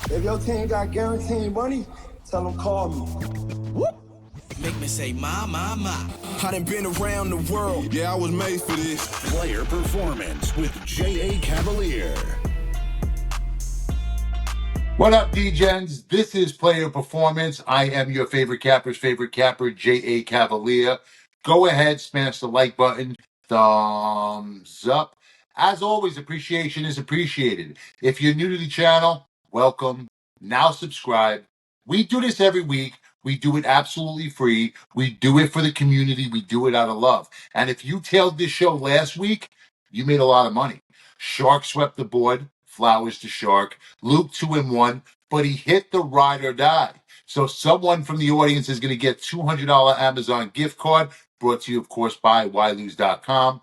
If your team got guaranteed money, tell them call me. Whoop. Make me say, my. I done been around the world. Yeah, I was made for this. Player Performance with J.A. Cavalier. What up, D-Gens? This is Player Performance. I am your favorite capper's favorite capper, J.A. Cavalier. Go ahead, smash the like button, thumbs up. As always, appreciation is appreciated. If you're new to the channel, welcome. Now subscribe. We do this every week. We do it absolutely free. We do it for the community. We do it out of love. And if you tailed this show last week, you made a lot of money. Shark swept the board. Flowers to Shark. Luke 2-1, but he hit the ride or die. So someone from the audience is going to get $200 Amazon gift card, brought to you, of course, by whylose.com.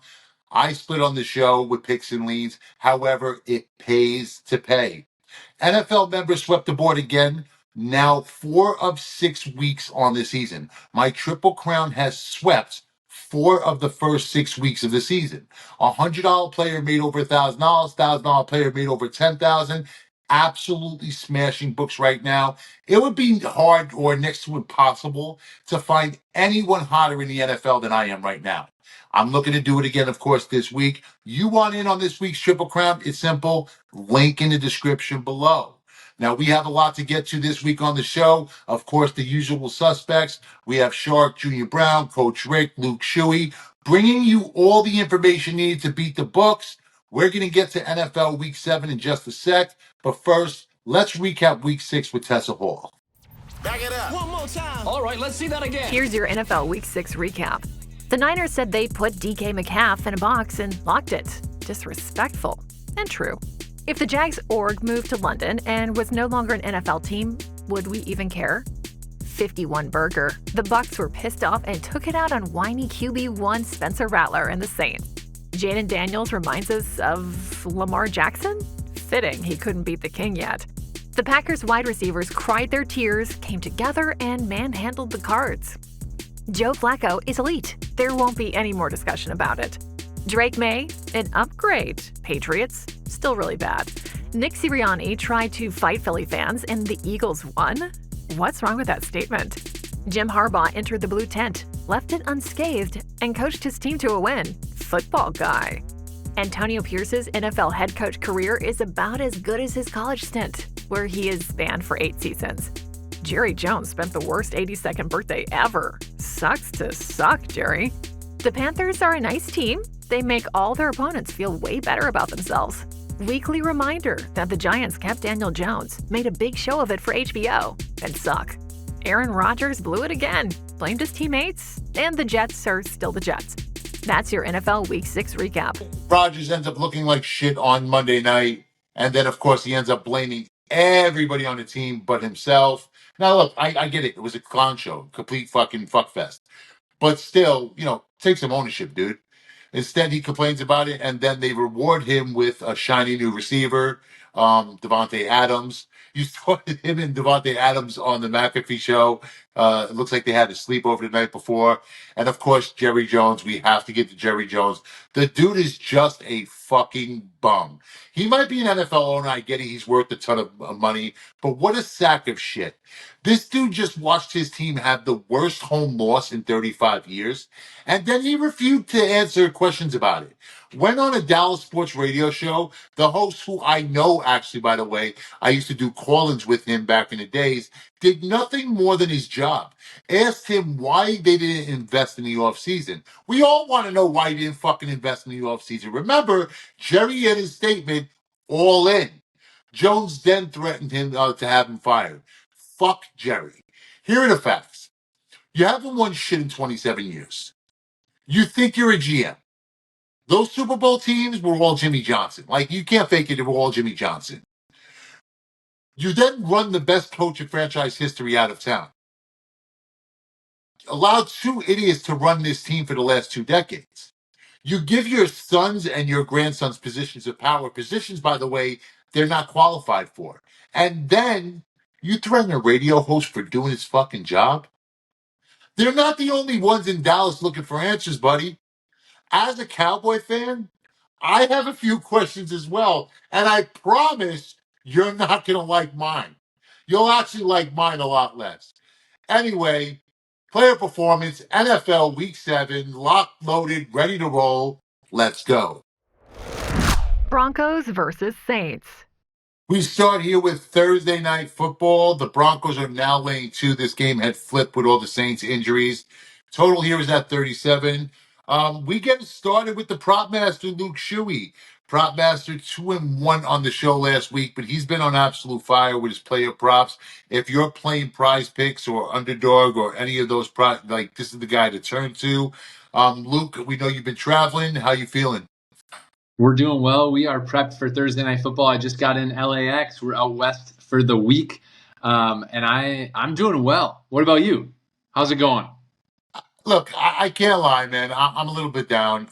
I split on the show with picks and leans. However, it pays to pay. NFL members swept the board again. Now 4 of 6 weeks on the season. My Triple Crown has swept 4 of the first 6 weeks of the season. $100 player made over $1,000. $1,000 player made over $10,000. Absolutely smashing books right now. It would be hard or next to impossible to find anyone hotter in the NFL than I am right now. I'm looking to do it again, of course, this week. You want in on this week's Triple Crown? It's simple. Link in the description below. Now, we have a lot to get to this week on the show. Of course, the usual suspects. We have Shark, Junior Brown, Coach Rick, Luke Shuey, bringing you all the information needed to beat the books. We're going to get to NFL Week 7 in just a sec. But first, let's recap Week 6 with Tessa Hall. Back it up. One more time. All right, let's see that again. Here's your NFL Week 6 recap. The Niners said they put DK Metcalf in a box and locked it. Disrespectful. And true. If the Jags org moved to London and was no longer an NFL team, would we even care? 51 burger. The Bucs were pissed off and took it out on whiny QB1 Spencer Rattler and the Saints. Jaden Daniels reminds us of Lamar Jackson? Fitting he couldn't beat the king yet. The Packers wide receivers cried their tears, came together, and manhandled the Cards. Joe Flacco is elite. There won't be any more discussion about it. Drake May, an upgrade. Patriots, still really bad. Nick Sirianni tried to fight Philly fans and the Eagles won? What's wrong with that statement? Jim Harbaugh entered the blue tent, left it unscathed, and coached his team to a win. Football guy. Antonio Pierce's NFL head coach career is about as good as his college stint, where he is banned for 8 seasons. Jerry Jones spent the worst 82nd birthday ever. Sucks to suck, Jerry. The Panthers are a nice team. They make all their opponents feel way better about themselves. Weekly reminder that the Giants kept Daniel Jones, made a big show of it for HBO, and suck. Aaron Rodgers blew it again, blamed his teammates, and the Jets are still the Jets. That's your NFL Week 6 recap. Rodgers ends up looking like shit on Monday night, and then, of course, he ends up blaming everybody on the team but himself. Now, look, I get it. It was a clown show, complete fucking fuckfest. But still, take some ownership, dude. Instead, he complains about it, and then they reward him with a shiny new receiver, Devontae Adams. You saw him and Devontae Adams on the McAfee show. It looks like they had a sleepover the night before. And, of course, Jerry Jones. We have to get to Jerry Jones. The dude is just a fucking bum. He might be an NFL owner. I get it. He's worth a ton of money. But what a sack of shit. This dude just watched his team have the worst home loss in 35 years. And then he refused to answer questions about it. Went on a Dallas sports radio show. The host, who I know, actually, by the way, I used to do call-ins with him back in the days, did nothing more than his job. Asked him why they didn't invest in the offseason. We all want to know why he didn't fucking invest in the offseason. Remember, Jerry had his statement, all in. Jones then threatened him to have him fired. Fuck Jerry. Here are the facts. You haven't won shit in 27 years. You think you're a GM. Those Super Bowl teams were all Jimmy Johnson. Like, you can't fake it. They were all Jimmy Johnson. You then run the best coach in franchise history out of town. Allowed 2 idiots to run this team for the last 2 decades. You give your sons and your grandsons positions of power. Positions, by the way, they're not qualified for. And then you threaten a radio host for doing his fucking job? They're not the only ones in Dallas looking for answers, buddy. As a Cowboy fan, I have a few questions as well, and I promise you're not going to like mine. You'll actually like mine a lot less. Anyway, player performance, NFL Week 7, locked, loaded, ready to roll. Let's go. Broncos versus Saints. We start here with Thursday Night Football. The Broncos are now laying 2. This game had flipped with all the Saints injuries. Total here is at 37. We get started with the prop master, Luke Shuey. Prop master 2-1 on the show last week, but he's been on absolute fire with his player props. If you're playing Prize Picks or Underdog or any of those this is the guy to turn to. Luke, we know you've been traveling. How you feeling? We're doing well. We are prepped for Thursday Night Football. I just got in LAX. We're out west for the week, and I'm doing well. What about you? How's it going? Look, I can't lie, man. I'm a little bit down.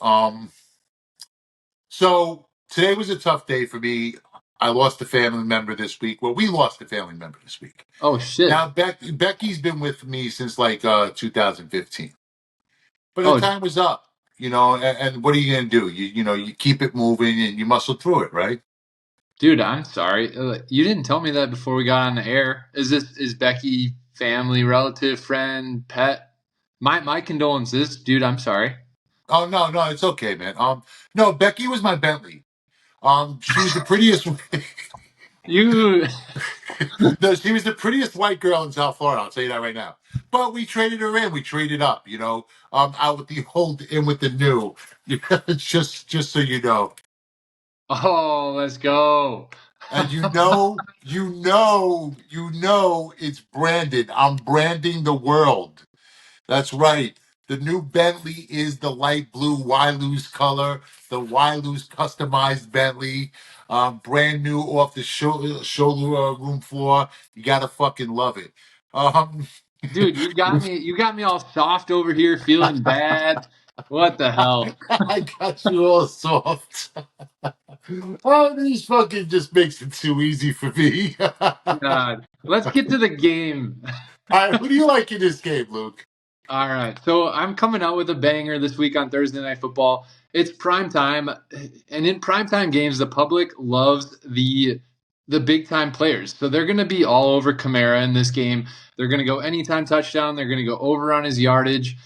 So today was a tough day for me. I lost a family member this week. Well, we lost a family member this week. Oh, shit. Now, Becky's been with me since 2015. But her time was up, and what are you going to do? You keep it moving and you muscle through it, right? Dude, I'm sorry. You didn't tell me that before we got on the air. Is Becky family, relative, friend, pet? My condolences, dude. I'm sorry. Oh, no, it's okay, man. No, Becky was my Bentley. She was the prettiest. You. No, she was the prettiest white girl in South Florida. I'll tell you that right now. But we traded her in. We traded up. Out with the old, in with the new. just so you know. Oh, let's go. And it's branded. I'm branding the world. That's right. The new Bentley is the light blue Wailu's color, the Wailu's customized Bentley, brand new off the show room floor. You gotta fucking love it. Dude, you got me all soft over here, feeling bad. What the hell? I got you all soft. Oh, this fucking just makes it too easy for me. God. Let's get to the game. All right, who do you like in this game, Luke? All right, so I'm coming out with a banger this week on Thursday Night Football. It's prime time, and in primetime games, the public loves the big time players. So they're going to be all over Kamara in this game. They're going to go anytime touchdown. They're going to go over on his yardage.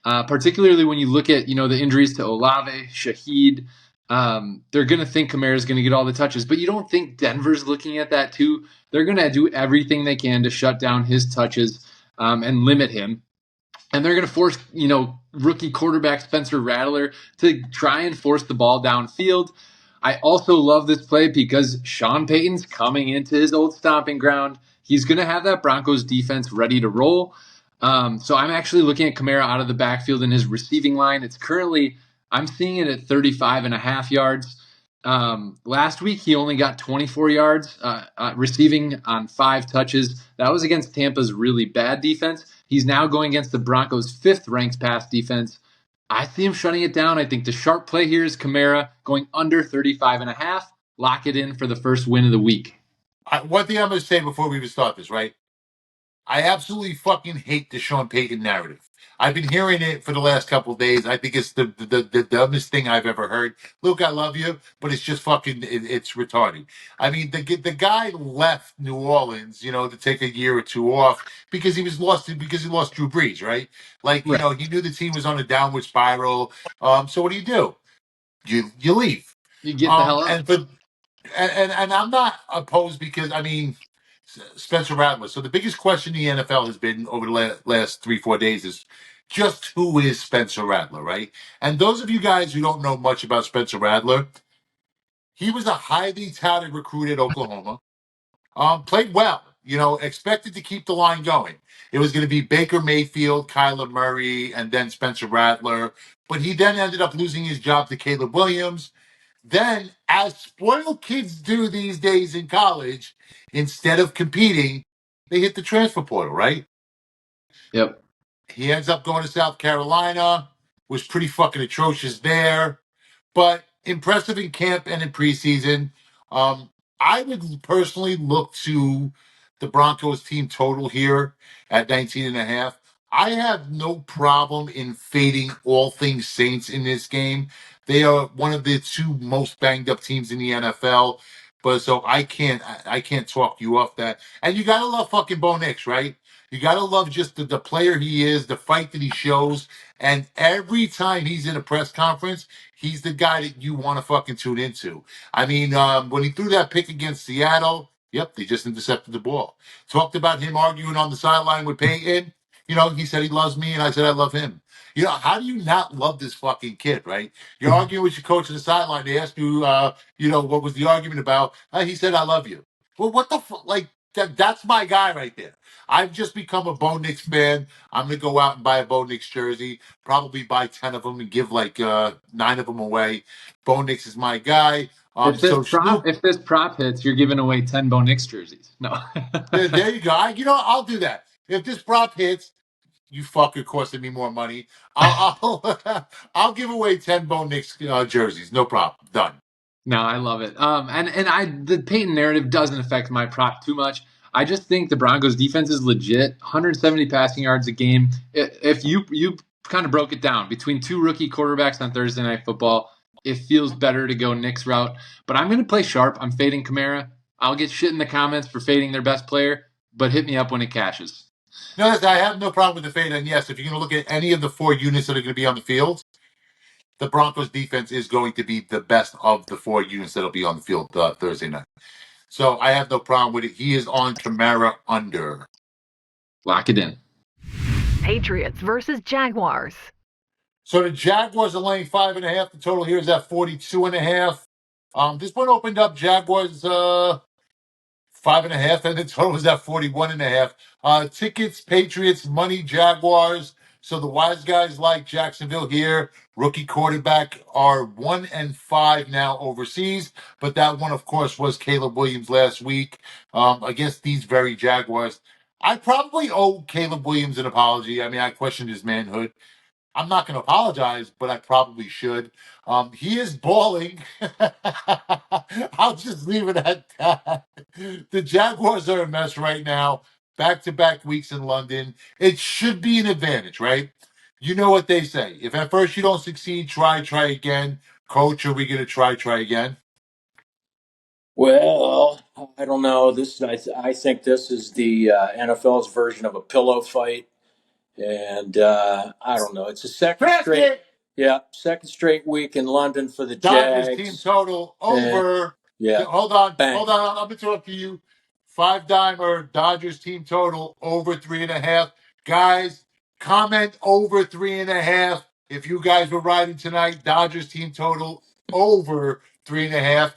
Particularly when you look at the injuries to Olave, Shaheed. They're going to think Kamara is going to get all the touches, but you don't think Denver's looking at that too? They're going to do everything they can to shut down his touches and limit him. And they're going to force, rookie quarterback Spencer Rattler to try and force the ball downfield. I also love this play because Sean Payton's coming into his old stomping ground. He's going to have that Broncos defense ready to roll. So I'm actually looking at Kamara out of the backfield in his receiving line. It's currently, I'm seeing it at 35.5 yards. Last week, he only got 24 yards receiving on 5 touches. That was against Tampa's really bad defense. He's now going against the Broncos' 5th-ranked pass defense. I see him shutting it down. I think the sharp play here is Kamara going under 35.5. Lock it in for the first win of the week. One thing I'm going to say before we even start this, right? I absolutely fucking hate the Sean Payton narrative. I've been hearing it for the last couple of days. I think it's the dumbest thing I've ever heard. Luke, I love you, but it's just fucking, it's retarded. I mean, the guy left New Orleans, to take a year or two off because he lost Drew Brees, right? He knew the team was on a downward spiral. So what do? You leave. You get the hell out. And I'm not opposed because, Spencer Rattler. So the biggest question in the NFL has been over the last 3-4 days is just who is Spencer Rattler, right? And those of you guys who don't know much about Spencer Rattler, he was a highly touted recruit at Oklahoma. Played well, expected to keep the line going. It was going to be Baker Mayfield, Kyler Murray, and then Spencer Rattler. But he then ended up losing his job to Caleb Williams. Then, as spoiled kids do these days in college, instead of competing, they hit the transfer portal, right? Yep. He ends up going to South Carolina, was pretty fucking atrocious there, but impressive in camp and in preseason. I would personally look to the Broncos team total here at 19.5. I have no problem in fading all things Saints in this game. They are one of the 2 most banged up teams in the NFL. But so I can't talk you off that. And you gotta love fucking Bo Nix, right? You gotta love just the player he is, the fight that he shows, and every time he's in a press conference, he's the guy that you want to fucking tune into. I mean, when he threw that pick against Seattle, yep, they just intercepted the ball. Talked about him arguing on the sideline with Peyton. He said he loves me, and I said I love him. How do you not love this fucking kid, right? You're arguing with your coach on the sideline. They ask you, what was the argument about? He said, I love you. Well, what the fuck? Like, that's my guy right there. I've just become a Bo Nix fan. I'm going to go out and buy a Bo Nix jersey, probably buy 10 of them and give like 9 of them away. Bo Nix is my guy. If So this prop Snoop, if this prop hits, you're giving away 10 Bo Nix jerseys. No. there you go. I'll do that. If this prop hits, you fucker costing me more money. I'll give away 10 Bo Nix jerseys. No problem. Done. No, I love it. The Peyton narrative doesn't affect my prop too much. I just think the Broncos defense is legit. 170 passing yards a game. If you kind of broke it down between 2 rookie quarterbacks on Thursday Night Football, it feels better to go Nick's route. But I'm going to play sharp. I'm fading Kamara. I'll get shit in the comments for fading their best player, but hit me up when it cashes. No, listen, I have no problem with the fade. And yes, if you're going to look at any of the 4 units that are going to be on the field, the Broncos defense is going to be the best of the 4 units that'll be on the field Thursday night. So I have no problem with it. He is on Kamara under. Lock it in. Patriots versus Jaguars. So the Jaguars are laying 5.5. The total here is at 42.5. This one opened up Jaguars 5.5, and the total is at 41.5. Tickets, Patriots, money, Jaguars. So the wise guys like Jacksonville here. Rookie quarterback are 1-5 now overseas, but that one, of course, was Caleb Williams last week against these very Jaguars. I probably owe Caleb Williams an apology. I mean, I questioned his manhood. I'm not going to apologize, but I probably should. He is balling. I'll just leave it at that. The Jaguars are a mess right now. Back-to-back weeks in London. It should be an advantage, right? You know what they say. If at first you don't succeed, try again. Coach, are we going to try again? Well, I don't know. I think this is the NFL's version of a pillow fight, and I don't know. It's a second straight week in London for the Dodgers Jags. team total over. Yeah. Hold on. Bang. I'm interrupting you. 5-dimer Dodgers team total over 3.5. Guys, comment over 3.5. If you guys were riding tonight, Dodgers team total over 3.5.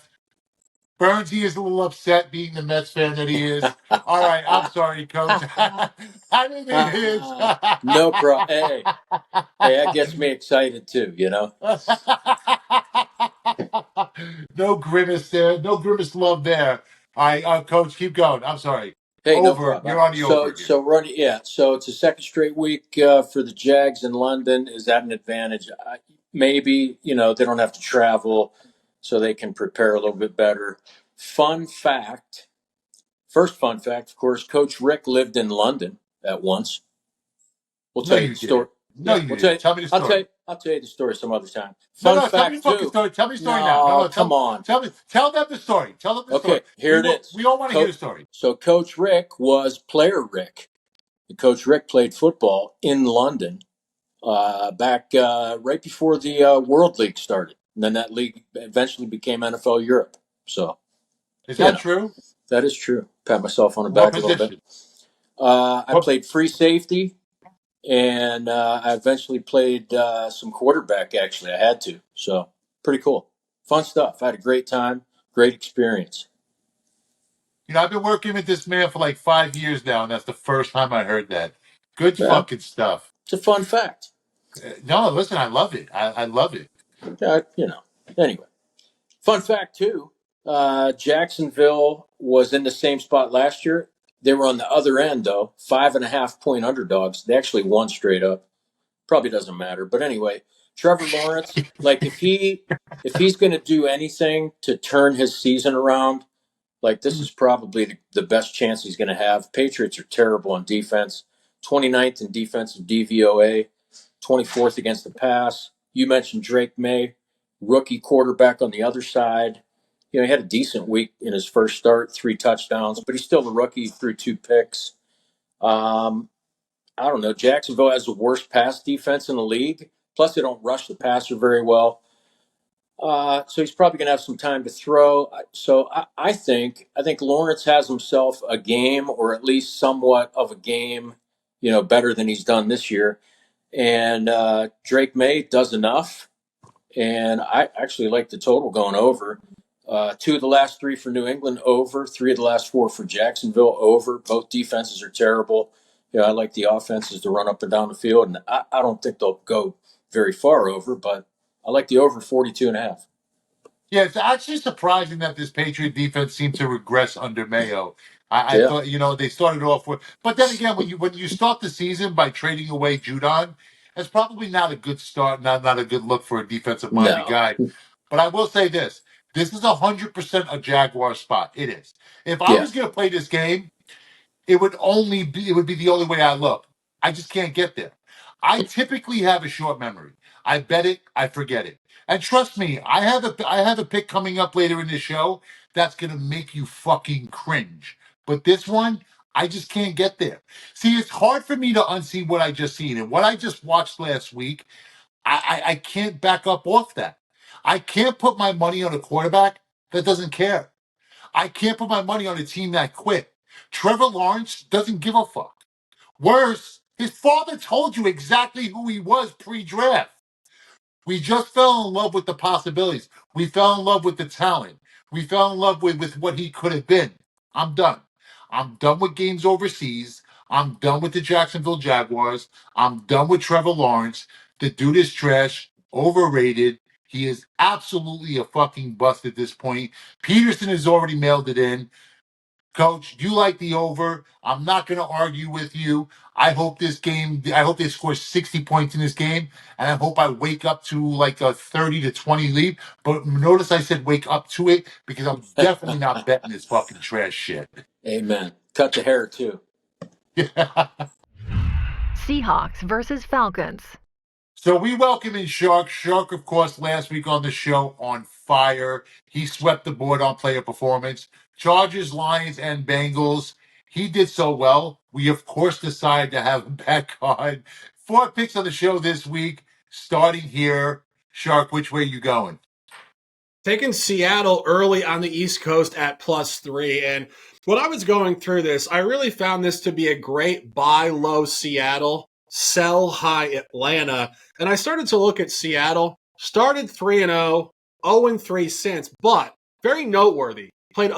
Burnsy is a little upset being the Mets fan that he is. All right, I'm sorry, Coach. I didn't mean his. No problem. Hey, that gets me excited too, No grimace there. No grimace love there. All right, Coach, keep going. I'm sorry. Hey, over. No problem. You're on the over. So it's a second straight week for the Jags in London. Is that an advantage? Maybe, they don't have to travel, so they can prepare a little bit better. First fun fact, of course, Coach Rick lived in London at once. We'll tell you the story. No, you didn't. Tell me the story. I'll tell you the story some other time. Tell me the fucking story. Tell me the story now. No, come on. Tell them the story. Tell them the story. Okay, here it is. We all want to hear the story. So Coach Rick was Player Rick. Coach Rick played football in London back right before the World League started. And then that league eventually became NFL Europe. So, is that true? That is true. Pat myself on the back a little bit. I played free safety, and I eventually played some quarterback, actually. I had to. So, pretty cool. Fun stuff. I had a great time, great experience. I've been working with this man for like 5 years now, and that's the first time I heard that. Good fucking stuff. It's a fun fact. No, listen, I love it. I love it. Anyway. Fun fact, too. Jacksonville was in the same spot last year. They were on the other end, though. 5.5-point underdogs. They actually won straight up. Probably doesn't matter. But anyway, Trevor Lawrence, like if he's going to do anything to turn his season around, like this is probably the best chance he's going to have. Patriots are terrible on defense. 29th in defensive DVOA. 24th against the pass. You mentioned Drake May, rookie quarterback on the other side. He had a decent week in his first start, 3 touchdowns, but he's still the rookie, threw 2 picks. I don't know. Jacksonville has the worst pass defense in the league. Plus, they don't rush the passer very well. So he's probably going to have some time to throw. So I think Lawrence has himself a game, or at least somewhat of a game, better than he's done this year. And Drake May does enough. And I actually like the total going over. 2 of the last 3 for New England over, 3 of the last 4 for Jacksonville over. Both defenses are terrible. I like the offenses to run up and down the field, and I don't think they'll go very far over, but I like the over 42.5. Yeah, it's actually surprising that this Patriot defense seemed to regress under Mayo. I thought, they started off with, but then again, when you start the season by trading away Judon, that's probably not a good start, not a good look for a defensive-minded guy. But I will say this is 100% a Jaguar spot. It is. If I was going to play this game, it would be the only way I look. I just can't get there. I typically have a short memory. I bet it, I forget it. And trust me, I have a pick coming up later in the show that's gonna make you fucking cringe. But this one, I just can't get there. See, it's hard for me to unsee what I just seen. And what I just watched last week, I can't back up off that. I can't put my money on a quarterback that doesn't care. I can't put my money on a team that quit. Trevor Lawrence doesn't give a fuck. Worse, his father told you exactly who he was pre-draft. We just fell in love with the possibilities. We fell in love with the talent. We fell in love with what he could have been. I'm done. I'm done with games overseas. I'm done with the Jacksonville Jaguars. I'm done with Trevor Lawrence. The dude is trash, overrated. He is absolutely a fucking bust at this point. Peterson has already mailed it in. Coach, you like the over. I'm not going to argue with you. I hope they score 60 points in this game, and I hope I wake up to like a 30-20 lead. But notice I said wake up to it because I'm definitely not betting this fucking trash shit. Amen. Cut the hair, too. Seahawks versus Falcons. So we welcome in Shark. Shark, of course, last week on the show on fire. He swept the board on player performance. Chargers, Lions, and Bengals. He did so well. We, of course, decided to have him back on. 4 picks on the show this week. Starting here. Shark, which way you going? Taking Seattle early on the East Coast at +3. And when I was going through this, I really found this to be a great buy low Seattle, sell high Atlanta. And I started to look at Seattle, started 3-0, 0-3 since, but very noteworthy. Played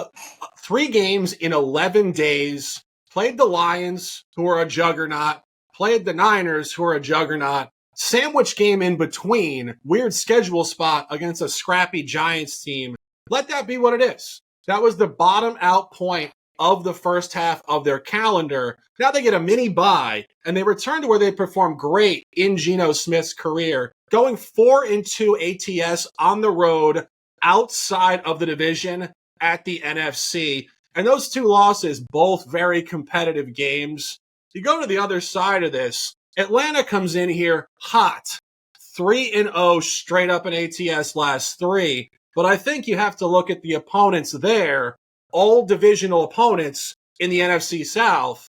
3 games in 11 days, played the Lions, who are a juggernaut, played the Niners, who are a juggernaut, sandwich game in between, weird schedule spot against a scrappy Giants team. Let that be what it is. That was the bottom out point of the first half of their calendar. Now they get a mini bye, and they return to where they performed great in Geno Smith's career, going 4-2 ATS on the road outside of the division at the NFC. And those 2 losses, both very competitive games. You go to the other side of this, Atlanta comes in here hot, 3-0 straight up in ATS last 3. But I think you have to look at the opponents there, all divisional opponents in the NFC South.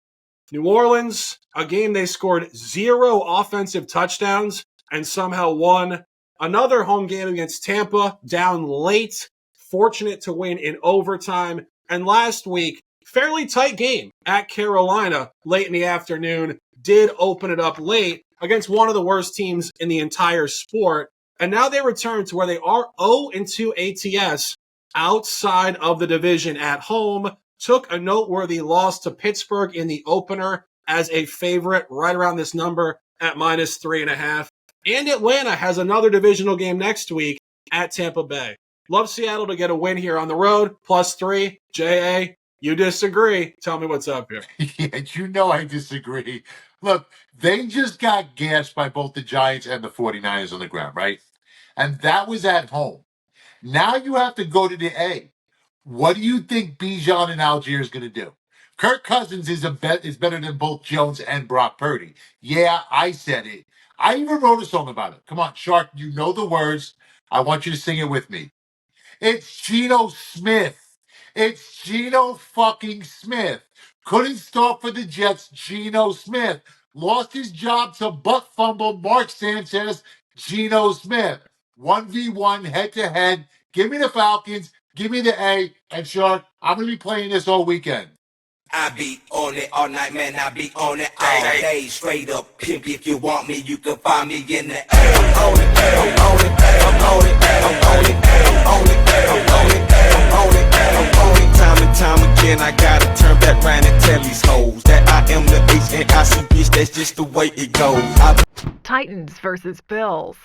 New Orleans, a game they scored 0 offensive touchdowns and somehow won. Another home game against Tampa, down late, fortunate to win in overtime. And last week, fairly tight game at Carolina late in the afternoon, did open it up late against one of the worst teams in the entire sport. And now they return to where they are 0-2 ATS outside of the division at home. Took a noteworthy loss to Pittsburgh in the opener as a favorite right around this number at -3.5. And Atlanta has another divisional game next week at Tampa Bay. Love Seattle to get a win here on the road, +3. J.A., you disagree. Tell me what's up here. Yeah, I disagree. Look, they just got gassed by both the Giants and the 49ers on the ground, right? And that was at home. Now you have to go to the A. What do you think Bijan and Algier is going to do? Kirk Cousins is better than both Jones and Brock Purdy. Yeah, I said it. I even wrote a song about it. Come on, Shark, you know the words. I want you to sing it with me. It's Geno Smith. It's Geno fucking Smith. Couldn't start for the Jets. Geno Smith lost his job to butt fumble Mark Sanchez. Geno Smith 1v1 head to head. Give me the Falcons. Give me the A. And Shark, I'm gonna be playing this all weekend. I be on it all night, man. I be on it all day. Straight up pimp. If you want me, you can find me in the A. I'm on it, I'm on it, I'm on it, I'm on it, I'm on it, I'm on it, I'm on it, I'm on it. Time and time again, I gotta turn back round and tell these hoes that I am the H and I see bitch. That's just the way it goes. Titans versus Bills.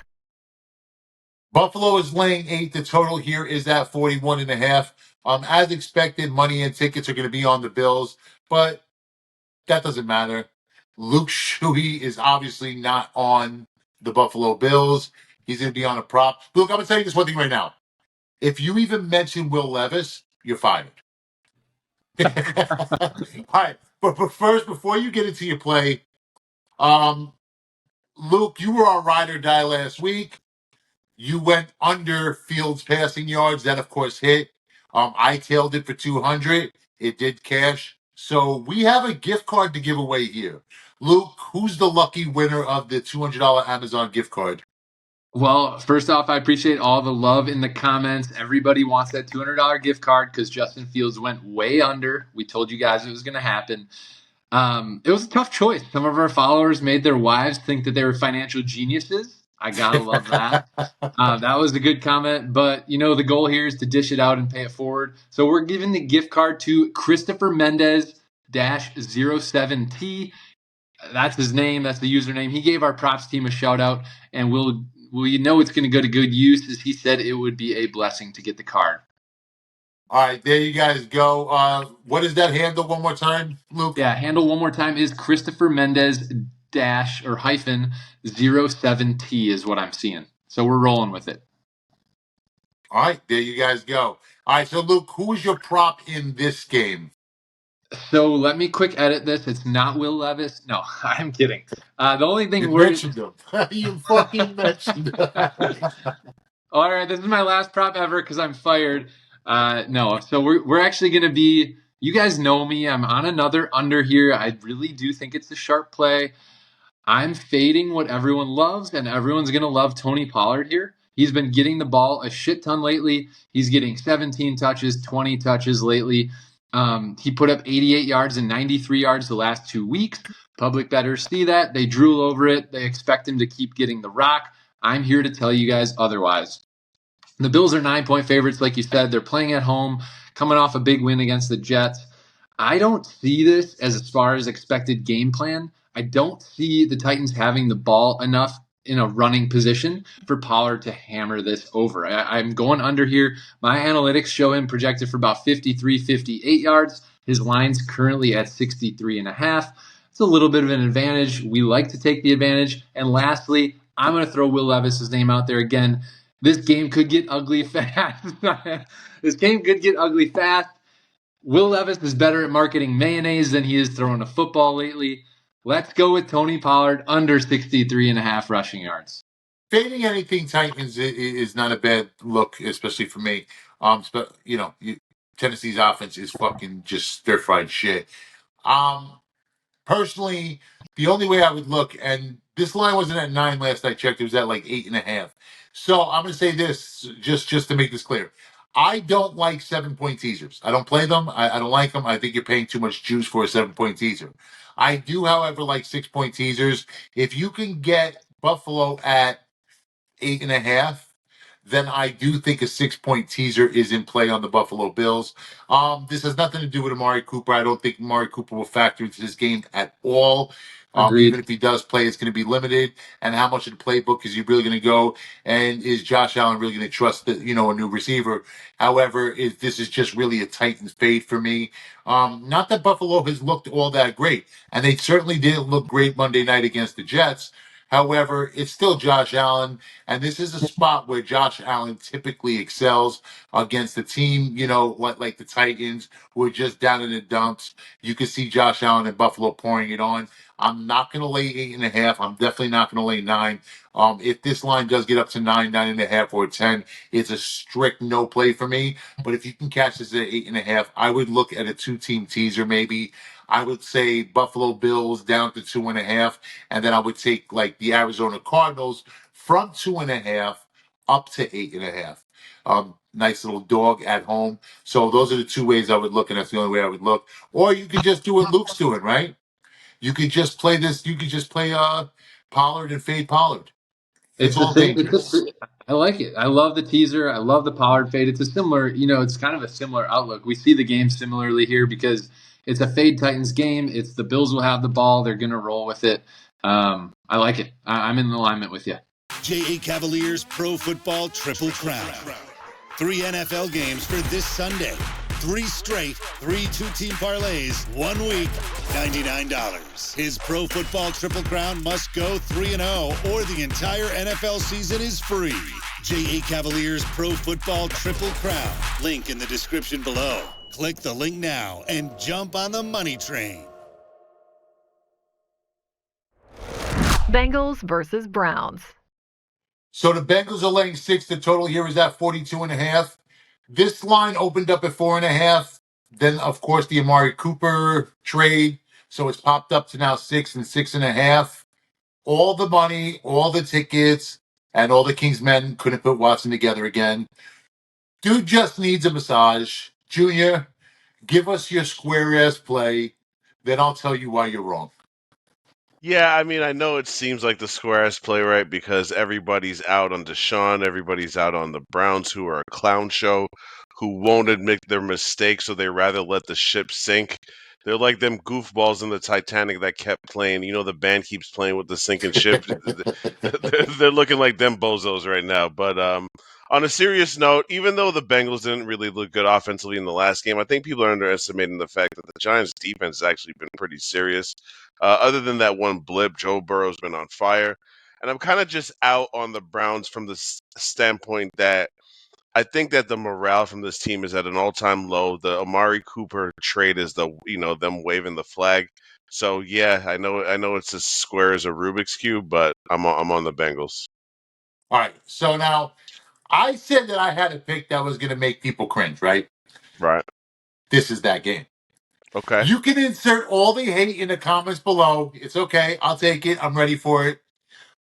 Buffalo is laying 8. The total here is at 41.5. As expected, money and tickets are going to be on the Bills, but that doesn't matter. Luke Shuey is obviously not on the Buffalo Bills. He's going to be on a prop. Luke, I'm going to tell you this one thing right now. If you even mention Will Levis, you're fired. All right, but first, before you get into your play, Luke, you were on Ride or Die last week. You went under Fields' passing yards. That, of course, hit. I tailed it for 200. It did cash. So we have a gift card to give away here. Luke, who's the lucky winner of the $200 Amazon gift card? Well, first off, I appreciate all the love in the comments. Everybody wants that $200 gift card because Justin Fields went way under. We told you guys it was going to happen. It was a tough choice. Some of our followers made their wives think that they were financial geniuses. I gotta love that. That was a good comment. But, the goal here is to dish it out and pay it forward. So we're giving the gift card to Christopher Mendez -07T. That's his name. That's the username. He gave our props team a shout out, and we know it's going to go to good use, as he said it would be a blessing to get the card. All right, there you guys go. What is that handle one more time, Luke? Yeah, handle one more time is Christopher Mendez -07T is what I'm seeing. So we're rolling with it. All right, there you guys go. All right, so Luke, who is your prop in this game? So let me quick edit this. It's not Will Levis. No, I'm kidding. The only thing You mentioned him. You fucking mentioned him. All right, this is my last prop ever because I'm fired. No, so we're actually going to be. You guys know me. I'm on another under here. I really do think it's a sharp play. I'm fading what everyone loves, and everyone's going to love Tony Pollard here. He's been getting the ball a shit ton lately. He's getting 17 touches, 20 touches lately. He put up 88 yards and 93 yards the last 2 weeks. Public bettors see that. They drool over it. They expect him to keep getting the rock. I'm here to tell you guys otherwise. The Bills are 9-point favorites, like you said. They're playing at home, coming off a big win against the Jets. I don't see this as far as expected game plan. I don't see the Titans having the ball enough in a running position for Pollard to hammer this over. I'm going under here. My analytics show him projected for about 53, 58 yards. His line's currently at 63.5. It's a little bit of an advantage. We like to take the advantage. And lastly, I'm going to throw Will Levis's name out there again. This game could get ugly fast. This game could get ugly fast. Will Levis is better at marketing mayonnaise than he is throwing a football lately. Let's go with Tony Pollard under 63.5 rushing yards. Fading anything Titans is not a bad look, especially for me. But Tennessee's offense is fucking just stir-fried shit. Personally, the only way I would look, and this line wasn't at 9 last I checked, it was at like 8.5. So I'm going to say this, just to make this clear. I don't like 7-point teasers. I don't play them. I don't like them. I think you're paying too much juice for a 7-point teaser. I do, however, like 6-point teasers. If you can get Buffalo at 8.5, then I do think a 6-point teaser is in play on the Buffalo Bills. This has nothing to do with Amari Cooper. I don't think Amari Cooper will factor into this game at all. Even if he does play, it's going to be limited. And how much of the playbook is he really going to go? And is Josh Allen really going to trust a new receiver? However, this is just really a Titans fade for me. Not that Buffalo has looked all that great, and they certainly didn't look great Monday night against the Jets. However, it's still Josh Allen, and this is a spot where Josh Allen typically excels against a team, like the Titans, who are just down in the dumps. You can see Josh Allen in Buffalo pouring it on. I'm not going to lay 8.5. I'm definitely not going to lay 9. If this line does get up to 9, 9.5, or 10, it's a strict no play for me. But if you can catch this at 8.5, I would look at a 2-team teaser maybe. I would say Buffalo Bills down to 2.5, and then I would take like the Arizona Cardinals from 2.5 up to 8.5. Nice little dog at home. So those are the two ways I would look, and that's the only way I would look. Or you could just do what Luke's doing, right? You could just play this. You could just play Pollard and fade Pollard. It's all dangerous. I like it. I love the teaser. I love the Pollard fade. It's a similar, it's kind of a similar outlook. We see the game similarly here because it's a fade Titans game. It's the Bills will have the ball. They're going to roll with it. I like it. I'm in alignment with you. J.A. Cavaliers Pro Football Triple Crown. 3 NFL games for this Sunday. 3 straight, 3 2-team parlays, 1 week, $99. His Pro Football Triple Crown must go 3-0 or the entire NFL season is free. J.A. Cavaliers Pro Football Triple Crown. Link in the description below. Click the link now and jump on the money train. Bengals versus Browns. So the Bengals are laying 6. The total here is at 42.5. This line opened up at 4.5. Then, of course, the Amari Cooper trade. So it's popped up to now 6 and 6.5. All the money, all the tickets, and all the Kings men couldn't put Watson together again. Dude just needs a massage. Junior, give us your square-ass play. Then I'll tell you why you're wrong. Yeah, I mean, I know it seems like the square-ass play, right? Because everybody's out on Deshaun, everybody's out on the Browns, who are a clown show, who won't admit their mistakes, so they rather let the ship sink. They're like them goofballs in the Titanic that kept playing. The band keeps playing with the sinking ship. They're looking like them bozos right now. But on a serious note, even though the Bengals didn't really look good offensively in the last game, I think people are underestimating the fact that the Giants' defense has actually been pretty serious. Other than that one blip, Joe Burrow's been on fire. And I'm kind of just out on the Browns from the standpoint that I think that the morale from this team is at an all-time low. The Amari Cooper trade is them waving the flag. So yeah, I know it's as square as a Rubik's cube, but I'm on the Bengals. All right. So now I said that I had a pick that was going to make people cringe, right? Right. This is that game. Okay. You can insert all the hate in the comments below. It's okay. I'll take it. I'm ready for it.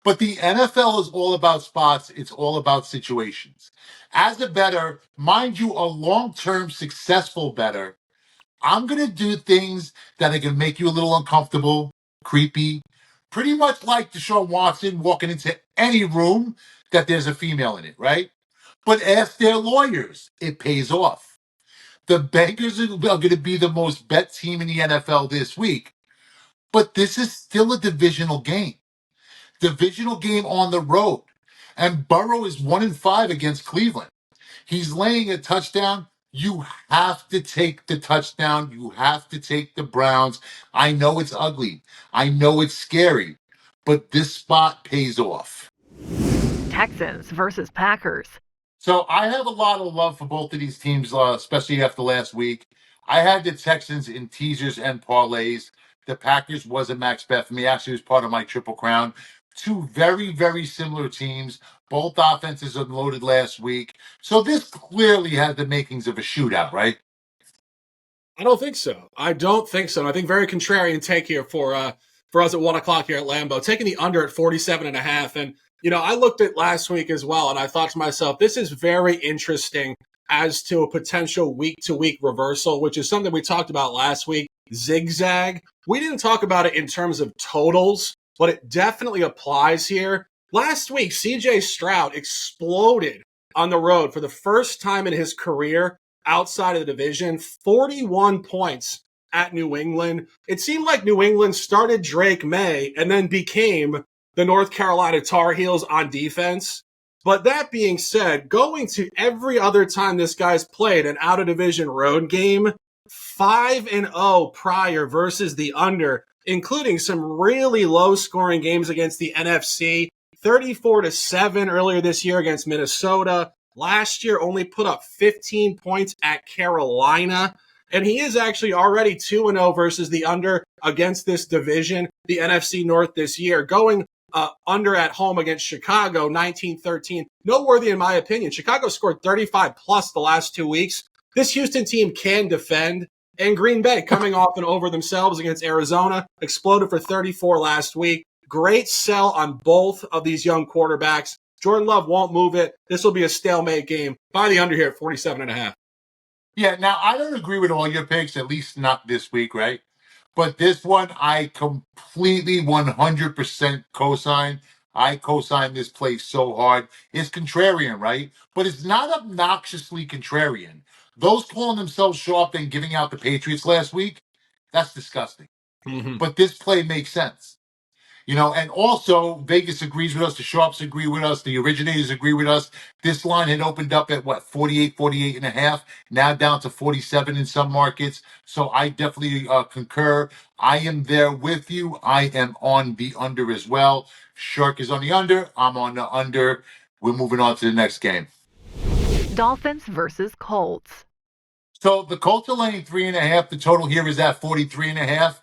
But the NFL is all about spots. It's all about situations. As a bettor, mind you, a long-term successful bettor, I'm going to do things that are going to make you a little uncomfortable, creepy, pretty much like Deshaun Watson walking into any room that there's a female in it, right? But ask their lawyers. It pays off. The Bengals are going to be the most bet team in the NFL this week. But this is still a divisional game. Divisional game on the road. And Burrow is 1-5 against Cleveland. He's laying a touchdown. You have to take the touchdown. You have to take the Browns. I know it's ugly. I know it's scary. But this spot pays off. Texans versus Packers. So I have a lot of love for both of these teams, especially after last week. I had the Texans in teasers and parlays. The Packers was a max bet for me. Actually, it was part of my Triple Crown. 2 very, very similar teams. Both offenses unloaded last week. So this clearly had the makings of a shootout, right? I don't think so. I think very contrarian take here for us at 1 o'clock here at Lambeau. Taking the under at 47.5. And I looked at last week as well, and I thought to myself, this is very interesting as to a potential week-to-week reversal, which is something we talked about last week, zigzag. We didn't talk about it in terms of totals, but it definitely applies here. Last week, C.J. Stroud exploded on the road for the first time in his career outside of the division, 41 points at New England. It seemed like New England started Drake May and then became the North Carolina Tar Heels on defense. But that being said, going to every other time this guy's played an out-of-division road game, 5-0 prior versus the under. including some really low-scoring games against the NFC. 34-7 earlier this year against Minnesota. Last year only put up 15 points at Carolina. And he is actually already 2-0 versus the under against this division, the NFC North this year. Going under at home against Chicago, 19-13. Noteworthy in my opinion. Chicago scored 35 plus the last 2 weeks. This Houston team can defend. And Green Bay coming off and over themselves against Arizona, exploded for 34 last week. Great sell on both of these young quarterbacks. Jordan Love won't move it. This will be a stalemate game. Buy the under here at 47.5. Yeah, now I don't agree with all your picks, at least not this week, right? But this one, I completely 100% co-sign. I co-sign this play so hard. It's contrarian, right? But it's not obnoxiously contrarian. Those calling themselves sharp and giving out the Patriots last week, that's disgusting. Mm-hmm. But this play makes sense. You know, and also Vegas agrees with us. The Sharps agree with us. The originators agree with us. This line had opened up at 48 and a half, now down to 47 in some markets. So I definitely concur. I am there with you. I am on the under as well. Shark is on the under. I'm on the under. We're moving on to the next game. Dolphins versus Colts. So the Colts are laying 3.5. The total here is at 43.5.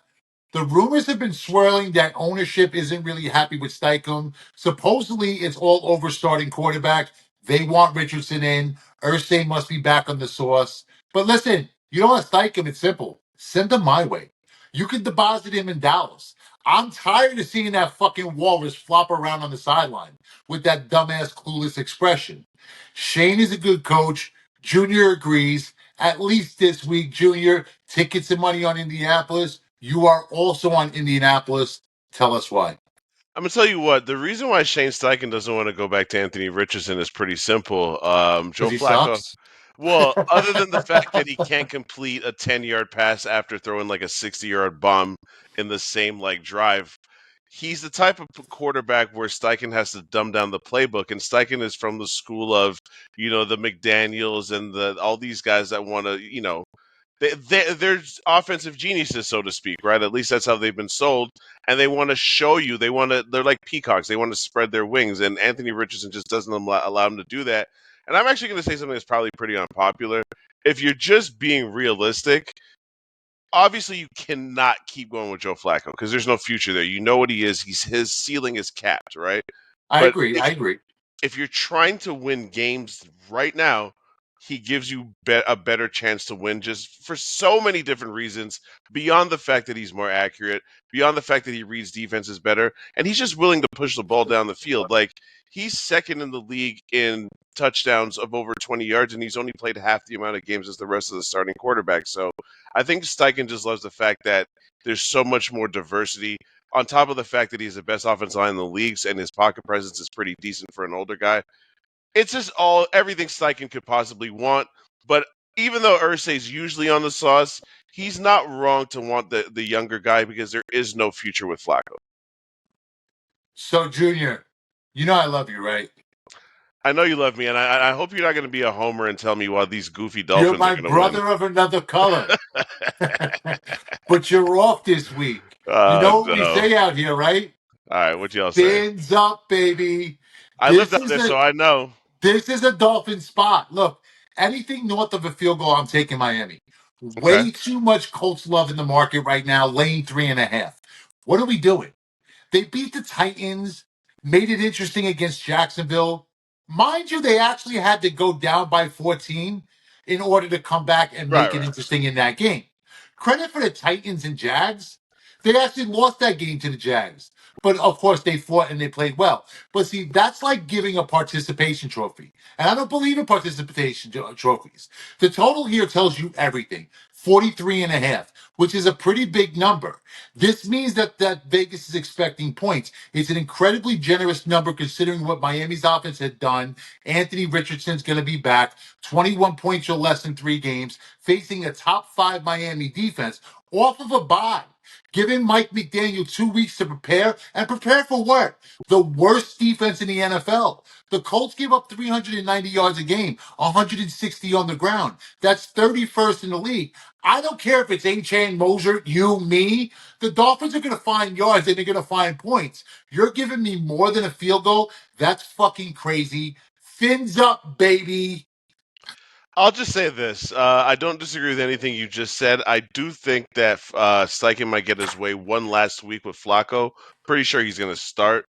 The rumors have been swirling that ownership isn't really happy with Steichen. Supposedly, it's all over starting quarterback. They want Richardson in. Irsay must be back on the sauce. But listen, you don't want Steichen. It's simple. Send him my way. You can deposit him in Dallas. I'm tired of seeing that fucking walrus flop around on the sideline with that dumbass clueless expression. Shane is a good coach. Junior agrees. At least this week, Junior, tickets and money on Indianapolis. You are also on Indianapolis. Tell us why. I'm gonna tell you what. The reason why Shane Steichen doesn't want to go back to Anthony Richardson is pretty simple. Joe Because he Flacco. sucks. Well, other than the fact that he can't complete a 10-yard pass after throwing like a 60-yard bomb in the same drive, he's the type of quarterback where Steichen has to dumb down the playbook, and Steichen is from the school of the McDaniels and all these guys that want to they're offensive geniuses, so to speak, right? At least that's how they've been sold, and they want to show you. They're like peacocks. They want to spread their wings, and Anthony Richardson just doesn't allow them to do that. And I'm actually going to say something that's probably pretty unpopular. If you're just being realistic, obviously you cannot keep going with Joe Flacco because there's no future there. You know what he is. His ceiling is capped, right? I agree. If you're trying to win games right now, he gives you a better chance to win just for so many different reasons, beyond the fact that he's more accurate, beyond the fact that he reads defenses better, and he's just willing to push the ball down the field. He's second in the league in touchdowns of over 20 yards, and he's only played half the amount of games as the rest of the starting quarterbacks. So I think Steichen just loves the fact that there's so much more diversity, on top of the fact that he's the best offensive line in the leagues, and his pocket presence is pretty decent for an older guy. It's just everything Steichen could possibly want. But even though Irsay's usually on the sauce, he's not wrong to want the younger guy because there is no future with Flacco. So, Junior, you know I love you, right? I know you love me, and I hope you're not going to be a homer and tell me why these goofy Dolphins You're my are going to brother win. of another color. But you're off this week. You know what we say out here, right? All right, what y'all say? Fins up, baby. I lived out there, so I know. This is a Dolphin spot. Look, anything north of a field goal, I'm taking Miami. Way too much Colts love in the market right now, laying 3.5. What are we doing? They beat the Titans, made it interesting against Jacksonville. Mind you, they actually had to go down by 14 in order to come back and make it interesting in that game. Credit for the Titans and Jags. They actually lost that game to the Jags. But, of course, they fought and they played well. But, see, that's like giving a participation trophy. And I don't believe in participation trophies. The total here tells you everything. 43.5, which is a pretty big number. This means that Vegas is expecting points. It's an incredibly generous number considering what Miami's offense had done. Anthony Richardson's going to be back. 21 points or less in 3 games, facing a top 5 Miami defense off of a bye. Giving Mike McDaniel 2 weeks to prepare, and prepare for what? The worst defense in the NFL. The Colts give up 390 yards a game, 160 on the ground. That's 31st in the league. I don't care if it's A-Chain, Moser, you, me. The Dolphins are going to find yards and they're going to find points. You're giving me more than a field goal? That's fucking crazy. Fins up, baby. I'll just say this. I don't disagree with anything you just said. I do think that Steichen might get his way one last week with Flacco. Pretty sure he's going to start.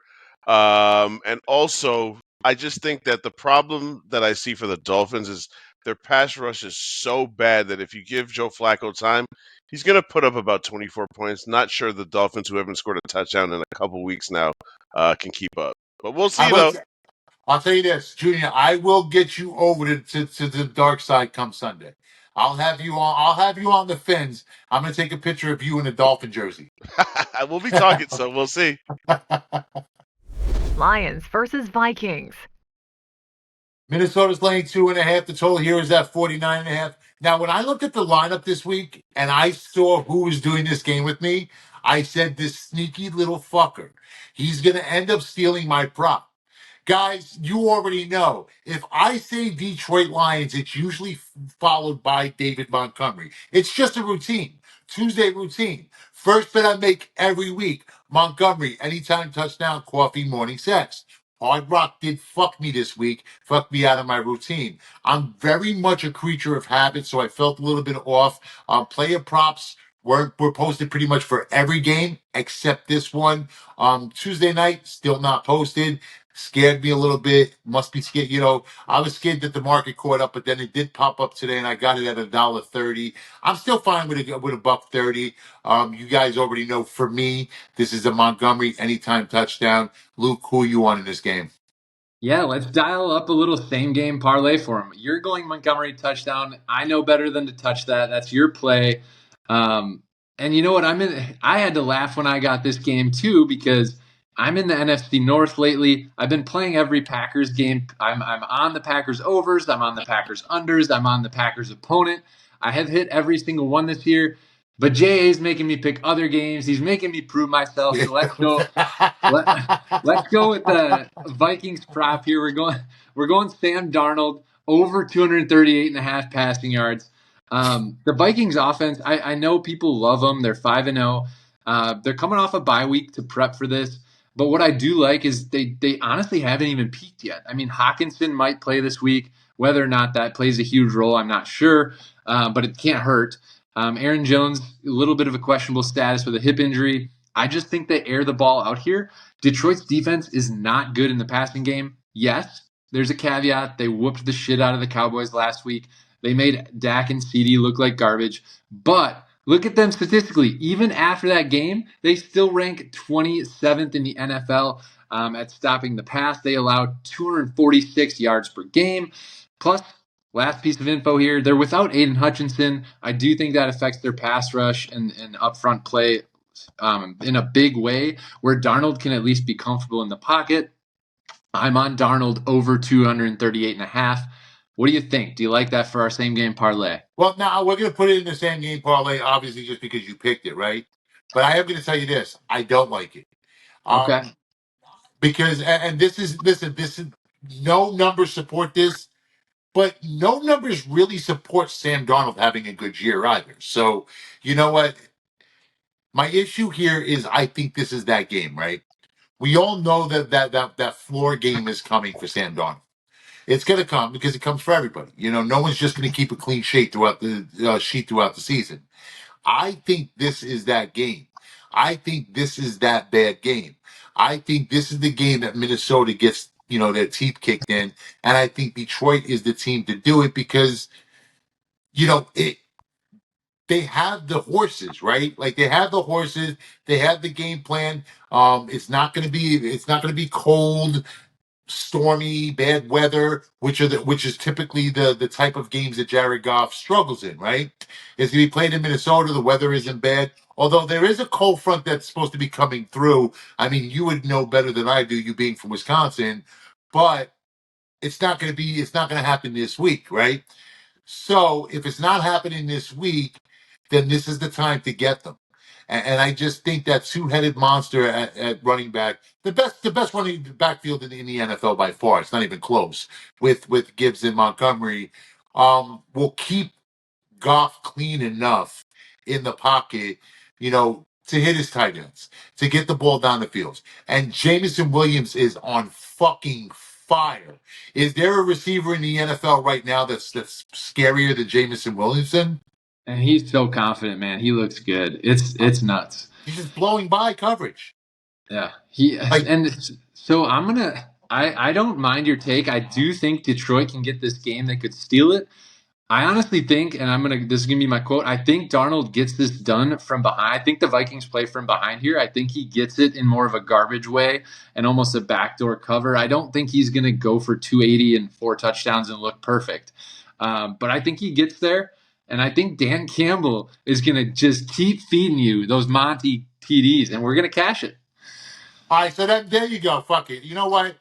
And also, I just think that the problem that I see for the Dolphins is their pass rush is so bad that if you give Joe Flacco time, he's going to put up about 24 points. Not sure the Dolphins, who haven't scored a touchdown in a couple weeks now, can keep up. But we'll see, though. I'll tell you this, Junior. I will get you over to the dark side come Sunday. I'll have you on. I'll have you on the fins. I'm gonna take a picture of you in a Dolphin jersey. We'll be talking, so we'll see. Lions versus Vikings. Minnesota's laying 2.5. The total here is at 49.5. Now, when I looked at the lineup this week and I saw who was doing this game with me, I said, this sneaky little fucker, he's gonna end up stealing my prop. Guys, you already know. If I say Detroit Lions, it's usually followed by David Montgomery. It's just a routine. Tuesday routine. First bet I make every week. Montgomery, anytime touchdown, coffee, morning sex. Hard Rock did fuck me this week, fuck me out of my routine. I'm very much a creature of habit, so I felt a little bit off. Player props were posted pretty much for every game except this one. Tuesday night, still not posted. Scared me a little bit. Must be scared. I was scared that the market caught up, but then it did pop up today, and I got it at $1.30. I'm still fine with $1.30. You guys already know. For me, this is a Montgomery anytime touchdown. Luke, who are you on in this game? Yeah, let's dial up a little same game parlay for him. You're going Montgomery touchdown. I know better than to touch that. That's your play. And you know what? I had to laugh when I got this game too because I'm in the NFC North lately. I've been playing every Packers game. I'm on the Packers overs. I'm on the Packers unders. I'm on the Packers opponent. I have hit every single one this year. But JA is making me pick other games. He's making me prove myself. So let's go. Let's go with the Vikings prop here. We're going Sam Darnold over 238.5 passing yards. The Vikings offense, I know people love them. They're 5-0. They're coming off a bye week to prep for this. But what I do like is they honestly haven't even peaked yet. I mean, Hawkinson might play this week. Whether or not that plays a huge role, I'm not sure. But it can't hurt. Aaron Jones, a little bit of a questionable status with a hip injury. I just think they air the ball out here. Detroit's defense is not good in the passing game. Yes, there's a caveat. They whooped the shit out of the Cowboys last week. They made Dak and CD look like garbage. But look at them statistically. Even after that game, they still rank 27th in the NFL at stopping the pass. They allowed 246 yards per game. Plus, last piece of info here, they're without Aiden Hutchinson. I do think that affects their pass rush and upfront play in a big way, where Darnold can at least be comfortable in the pocket. I'm on Darnold over 238.5. What do you think? Do you like that for our same game parlay? Well, now we're going to put it in the same game parlay, obviously, just because you picked it, right? But I am going to tell you this: I don't like it. Okay. Because, and this is no numbers support this, but no numbers really support Sam Darnold having a good year either. So, you know what? My issue here is I think this is that game, right? We all know that floor game is coming for Sam Darnold. It's going to come because it comes for everybody. No one's just going to keep a clean sheet throughout the season. I think this is that game. I think this is that bad game. I think this is the game that Minnesota gets, their teeth kicked in. And I think Detroit is the team to do it because, they have the horses, right? Like they have the horses, they have the game plan. It's not going to be cold, stormy, bad weather, which is typically the type of games that Jared Goff struggles in, right? It's going to be played in Minnesota. The weather isn't bad. Although there is a cold front that's supposed to be coming through. I mean, you would know better than I do, you being from Wisconsin, but it's not going to happen this week, right? So if it's not happening this week, then this is the time to get them. And I just think that two-headed monster at running back, the best running backfield in the NFL by far. It's not even close with Gibbs and Montgomery. Will keep Goff clean enough in the pocket, to hit his tight ends, to get the ball down the field. And Jameson Williams is on fucking fire. Is there a receiver in the NFL right now that's scarier than Jameson Williamson? And he's so confident, man. He looks good. It's nuts. He's just blowing by coverage. Yeah. I don't mind your take. I do think Detroit can get this game. They could steal it. I honestly think, and this is gonna be my quote, I think Darnold gets this done from behind. I think the Vikings play from behind here. I think he gets it in more of a garbage way and almost a backdoor cover. I don't think he's gonna go for 280 and 4 touchdowns and look perfect. But I think he gets there. And I think Dan Campbell is gonna just keep feeding you those Monty TDs, and we're gonna cash it. All right, so there you go. Fuck it. You know what?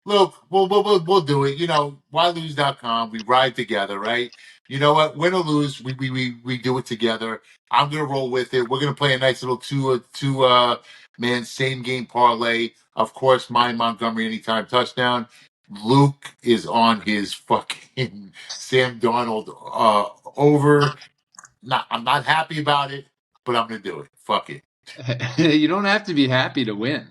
Look, we'll do it. Whylose.com. We ride together, right? You know what? Win or lose, we do it together. I'm gonna roll with it. We're gonna play a nice little two man same game parlay. Of course, my Montgomery anytime touchdown. Luke is on his fucking Sam Darnold over. I'm not happy about it, but I'm gonna do it. Fuck it. You don't have to be happy to win.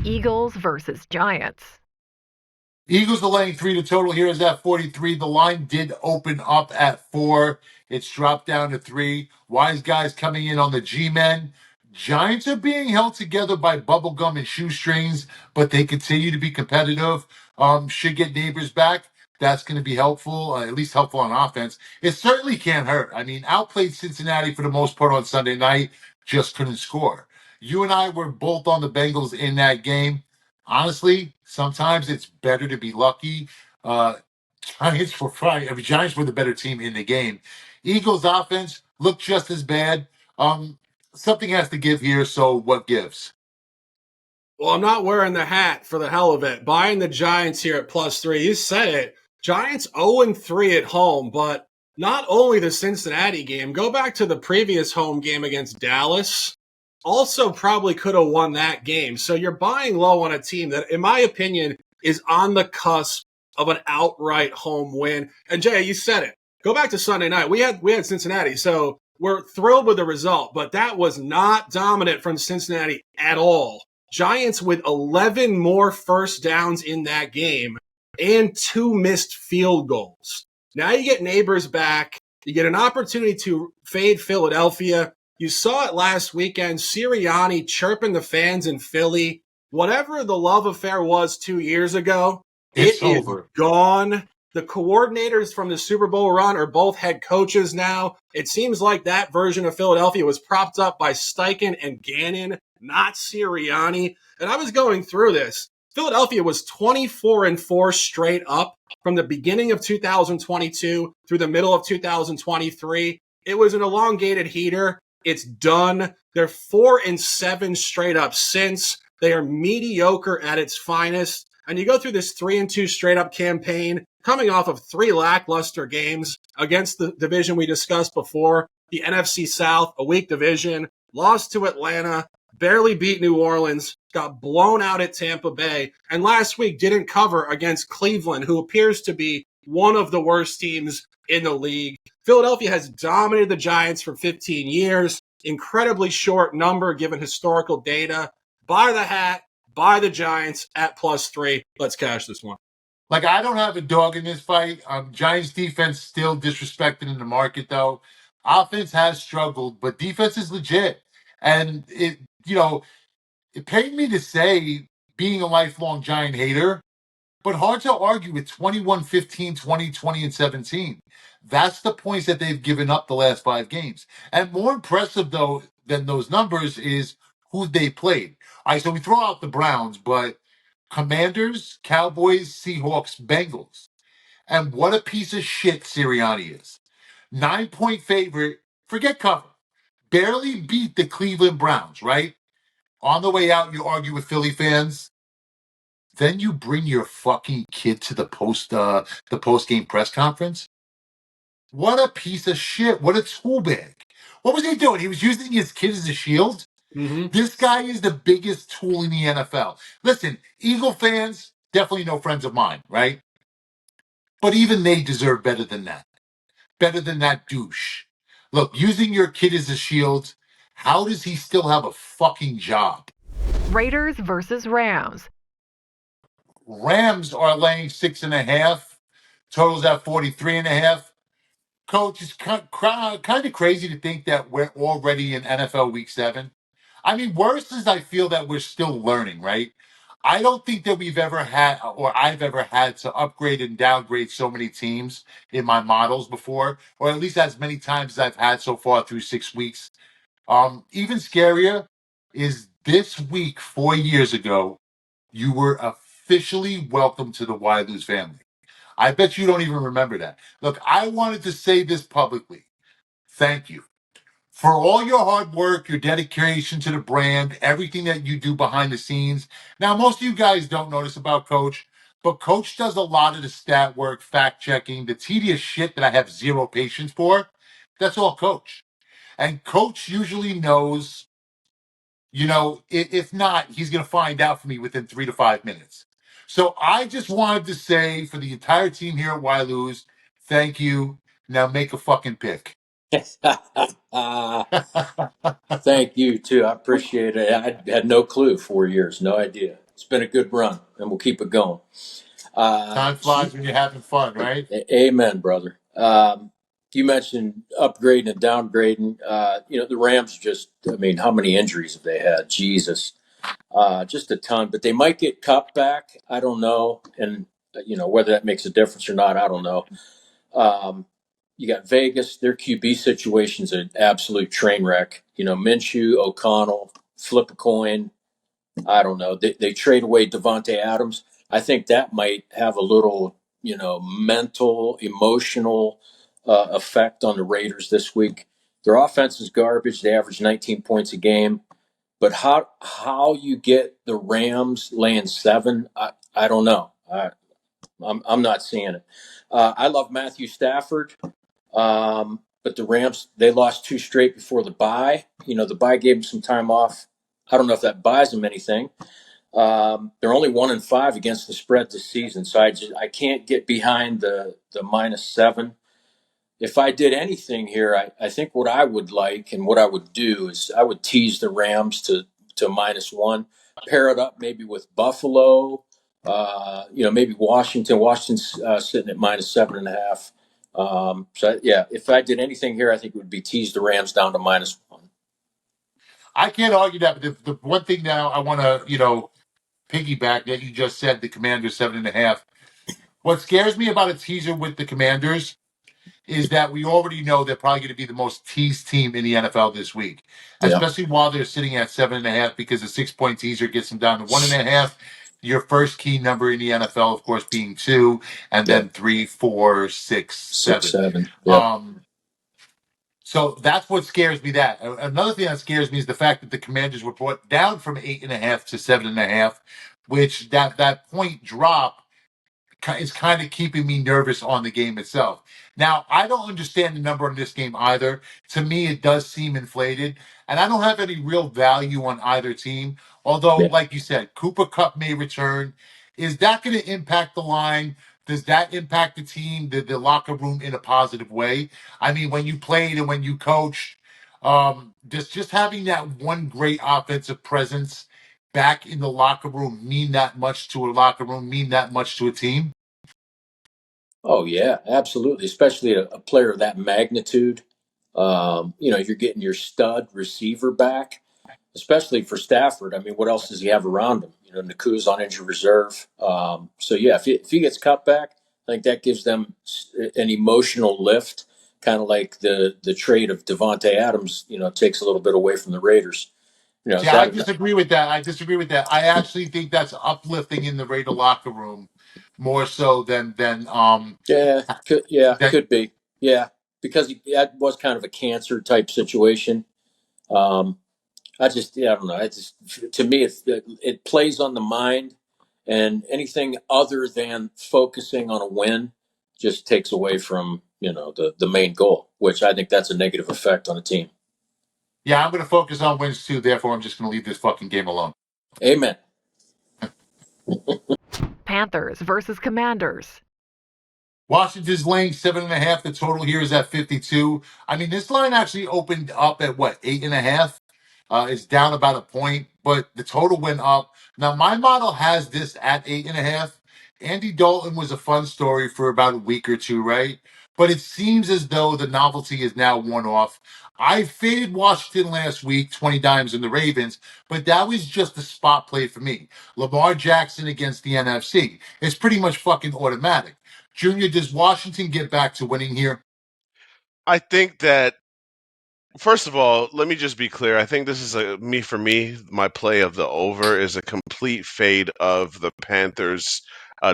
Eagles versus Giants. Eagles are laying 3 to total. Here is at 43. The line did open up at 4. It's dropped down to 3. Wise guys coming in on the G-men. Giants are being held together by bubblegum and shoestrings, but they continue to be competitive. Should get Neighbors back. That's going to be helpful, at least helpful on offense. It certainly can't hurt. I mean, outplayed Cincinnati for the most part on Sunday night, just couldn't score. You and I were both on the Bengals in that game. Honestly, sometimes it's better to be lucky. Giants were Giants were the better team in the game. Eagles offense looked just as bad. Something has to give here, so what gives? Well, I'm not wearing the hat for the hell of it. Buying the Giants here at +3. You said it. Giants 0-3 at home, but not only the Cincinnati game. Go back to the previous home game against Dallas. Also probably could have won that game. So you're buying low on a team that, in my opinion, is on the cusp of an outright home win. And Jay, you said it. Go back to Sunday night. We had Cincinnati, so we're thrilled with the result, but that was not dominant from Cincinnati at all. Giants with 11 more first downs in that game and 2 missed field goals. Now you get Neighbors back. You get an opportunity to fade Philadelphia. You saw it last weekend. Sirianni chirping the fans in Philly. Whatever the love affair was 2 years ago, It's it over. is gone. The coordinators from the Super Bowl run are both head coaches now. It seems like that version of Philadelphia was propped up by Steichen and Gannon, not Sirianni. And I was going through this. Philadelphia was 24-4 straight up from the beginning of 2022 through the middle of 2023. It was an elongated heater. It's done. They're 4-7 straight up since. They are mediocre at its finest. And you go through this 3-2 straight up campaign, coming off of 3 lackluster games against the division we discussed before, the NFC South, a weak division, lost to Atlanta, barely beat New Orleans, got blown out at Tampa Bay, and last week didn't cover against Cleveland, who appears to be one of the worst teams in the league. Philadelphia has dominated the Giants for 15 years. Incredibly short number given historical data. Buy the hat, buy the Giants at +3. Let's cash this one. Like, I don't have a dog in this fight. Giants defense still disrespected in the market, though. Offense has struggled, but defense is legit. And it paid me to say being a lifelong Giant hater, but hard to argue with 21-15, 20-20, and 17. That's the points that they've given up the last 5 games. And more impressive, though, than those numbers is who they played. All right, so we throw out the Browns, but Commanders, Cowboys, Seahawks, Bengals. And what a piece of shit Sirianni is. 9-point favorite, forget cover. Barely beat the Cleveland Browns, right? On the way out, you argue with Philly fans. then you bring your fucking kid to the post game press conference. What a piece of shit! What a tool bag! What was he doing? He was using his kid as a shield. Mm-hmm. This guy is the biggest tool in the NFL. Listen, Eagle fans, definitely no friends of mine, right? But even they deserve better than that. Better than that douche. Look, using your kid as a shield, how does he still have a fucking job? Raiders versus Rams. Rams are laying 6.5. Totals at 43.5. Coach, it's kind of crazy to think that we're already in NFL Week 7. I mean, worse is I feel that we're still learning, right? I don't think that we've ever had, or I've ever had to upgrade and downgrade so many teams in my models before, or at least as many times as I've had so far through 6 weeks. Even scarier is this week, 4 years ago, you were officially welcome to the Why Lose family. I bet you don't even remember that. Look, I wanted to say this publicly. Thank you for all your hard work, your dedication to the brand, everything that you do behind the scenes. Now, most of you guys don't notice about Coach, but Coach does a lot of the stat work, fact checking, the tedious shit that I have zero patience for. That's all Coach. And Coach usually knows, if not, he's going to find out for me within 3 to 5 minutes. So I just wanted to say for the entire team here at Why Lose, thank you. Now make a fucking pick. Thank you, too. I appreciate it. I had no clue 4 years, no idea. It's been a good run, and we'll keep it going. Time flies when you're having fun, right? Amen, brother. You mentioned upgrading and downgrading. The Rams how many injuries have they had? Jesus. Just a ton. But they might get Cup back. I don't know. And, whether that makes a difference or not, I don't know. You got Vegas. Their QB situation's an absolute train wreck. Minshew, O'Connell, flip a coin. I don't know. They trade away Devontae Adams. I think that might have a little, mental, emotional effect on the Raiders this week. Their offense is garbage. They average 19 points a game. But how you get the Rams laying 7, I don't know. I'm not seeing it. I love Matthew Stafford. But the Rams, they lost 2 straight before the bye. The bye gave them some time off. I don't know if that buys them anything. They're only 1-5 against the spread this season, so I can't get behind the -7. If I did anything here, I think what I would like and what I would do is I would tease the Rams to -1, pair it up maybe with Buffalo, maybe Washington. Washington's sitting at -7.5. If I did anything here, I think it would be tease the Rams down to -1. I can't argue that, but the one thing now I want to, piggyback that you just said, the Commanders 7.5. What scares me about a teaser with the Commanders is that we already know they're probably going to be the most teased team in the NFL this week, especially while they're sitting at 7.5, because the 6-point teaser gets them down to 1.5. Your first key number in the NFL, of course, being 2, and then 3, 4, 6, 7. 7. Yep. So that's what scares me. That another thing that scares me is the fact that the Commanders were brought down from 8.5 to 7.5, which that point drop is kind of keeping me nervous on the game itself. Now, I don't understand the number on this game either. To me, it does seem inflated, and I don't have any real value on either team. Although, like you said, Cooper Kupp may return. Is that going to impact the line? Does that impact the team, the locker room in a positive way? I mean, when you played and when you coached, just having that one great offensive presence back in the locker room mean that much to a locker room, mean that much to a team? Oh, yeah, absolutely. Especially a player of that magnitude. You're getting your stud receiver back, especially for Stafford. I mean, what else does he have around him? Naku's on injured reserve. If he gets cut back, I think that gives them an emotional lift, kind of like the trade of Devontae Adams, takes a little bit away from the Raiders. I disagree with that. I actually think that's uplifting in the Raider locker room more so than could be. Yeah, because that was kind of a cancer type situation. I don't know. To me, it plays on the mind, And anything other than focusing on a win just takes away from, the main goal, which I think that's a negative effect on a team. Yeah, I'm going to focus on wins too. Therefore, I'm just going to leave this fucking game alone. Amen. Panthers versus Commanders. Washington's laying 7.5. The total here is at 52. I mean, this line actually opened up at what, 8.5? It's down about a point, but the total went up. Now, my model has this at 8.5. Andy Dalton was a fun story for about a week or two, right? But it seems as though the novelty is now worn off. I faded Washington last week, 20 dimes in the Ravens, but that was just a spot play for me. Lamar Jackson against the NFC. It's pretty much fucking automatic. Junior, does Washington get back to winning here? I think that, first of all, let me just be clear. I think this is for me, my play of the over is a complete fade of the Panthers'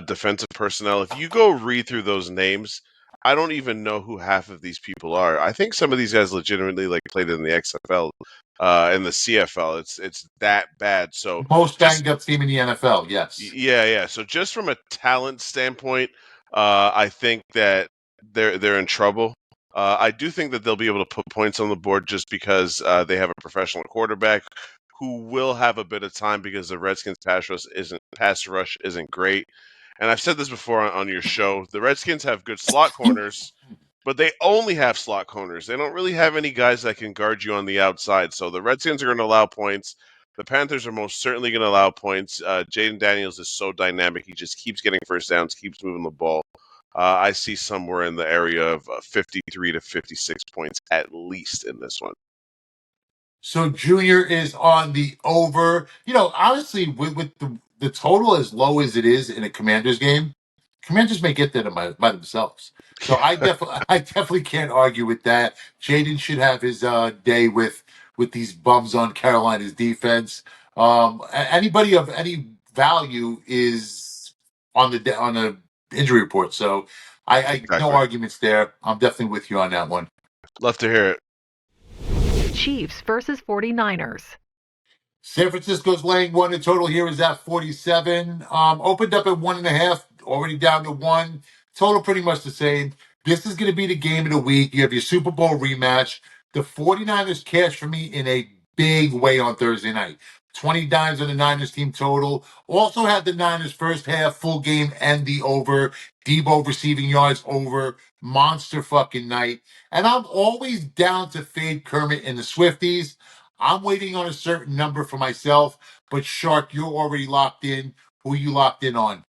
defensive personnel. If you go read through those names, I don't even know who half of these people are. I think some of these guys legitimately played in the XFL and the CFL. It's that bad. So Most banged up team in the NFL, yes. Yeah. So just from a talent standpoint, I think that they're in trouble. I do think that they'll be able to put points on the board just because they have a professional quarterback who will have a bit of time because the Redskins pass rush isn't great. And I've said this before on your show. The Redskins have good slot corners, but they only have slot corners. They don't really have any guys that can guard you on the outside. So the Redskins are going to allow points. The Panthers are most certainly going to allow points. Jaden Daniels is so dynamic. He just keeps getting first downs, keeps moving the ball. I see somewhere in the area of 53 to 56 points at least in this one. So Junior is on the over. Honestly, with the total as low as it is in a Commanders game, Commanders may get there by themselves. So I definitely can't argue with that. Jaden should have his day with these bums on Carolina's defense. Anybody of any value is on the injury report. So Exactly. no arguments there. I'm definitely with you on that one. Love to hear it. Chiefs versus 49ers. San Francisco's laying 1. The total here is at 47. Opened up at 1.5, already down to 1. Total pretty much the same. This is going to be the game of the week. You have your Super Bowl rematch. The 49ers cash for me in a big way on Thursday night. 20 dimes on the Niners team total. Also had the Niners first half, full game, and the over. Debo receiving yards over. Monster fucking night. And I'm always down to fade Kermit and the Swifties. I'm waiting on a certain number for myself, but Shark, you're already locked in. Who you locked in on?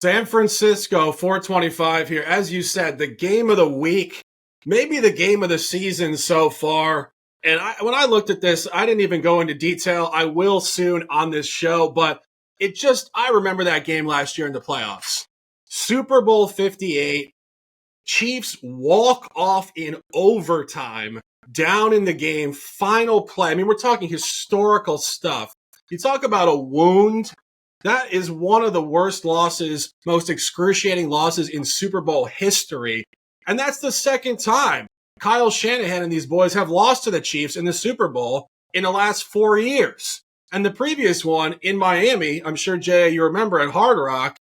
San Francisco, 425 here. As you said, the game of the week, maybe the game of the season so far. And when I looked at this, I didn't even go into detail. I will soon on this show, but I remember that game last year in the playoffs. Super Bowl 58, Chiefs walk off in overtime, down in the game, final play. I mean, we're talking historical stuff. You talk about a wound. That is one of the worst losses, most excruciating losses in Super Bowl history. And that's the second time Kyle Shanahan and these boys have lost to the Chiefs in the Super Bowl in the last 4 years. And the previous one in Miami, I'm sure, Jay, you remember at Hard Rock,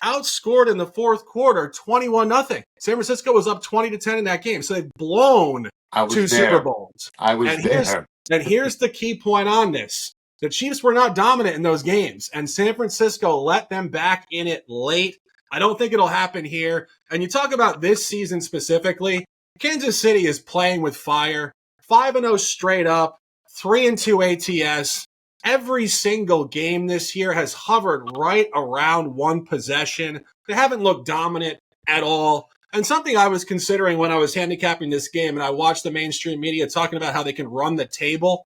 outscored in the fourth quarter 21-0. San Francisco was up 20-10 in that game. So they've blown two Super Bowls. I was there. And here's the key point on this. The Chiefs were not dominant in those games, and San Francisco let them back in it late. I don't think it'll happen here. And you talk about this season specifically, Kansas City is playing with fire. 5-0 straight up, 3-2 ATS. Every single game this year has hovered right around one possession. They haven't looked dominant at all. And something I was considering when I was handicapping this game, and I watched the mainstream media talking about how they can run the table.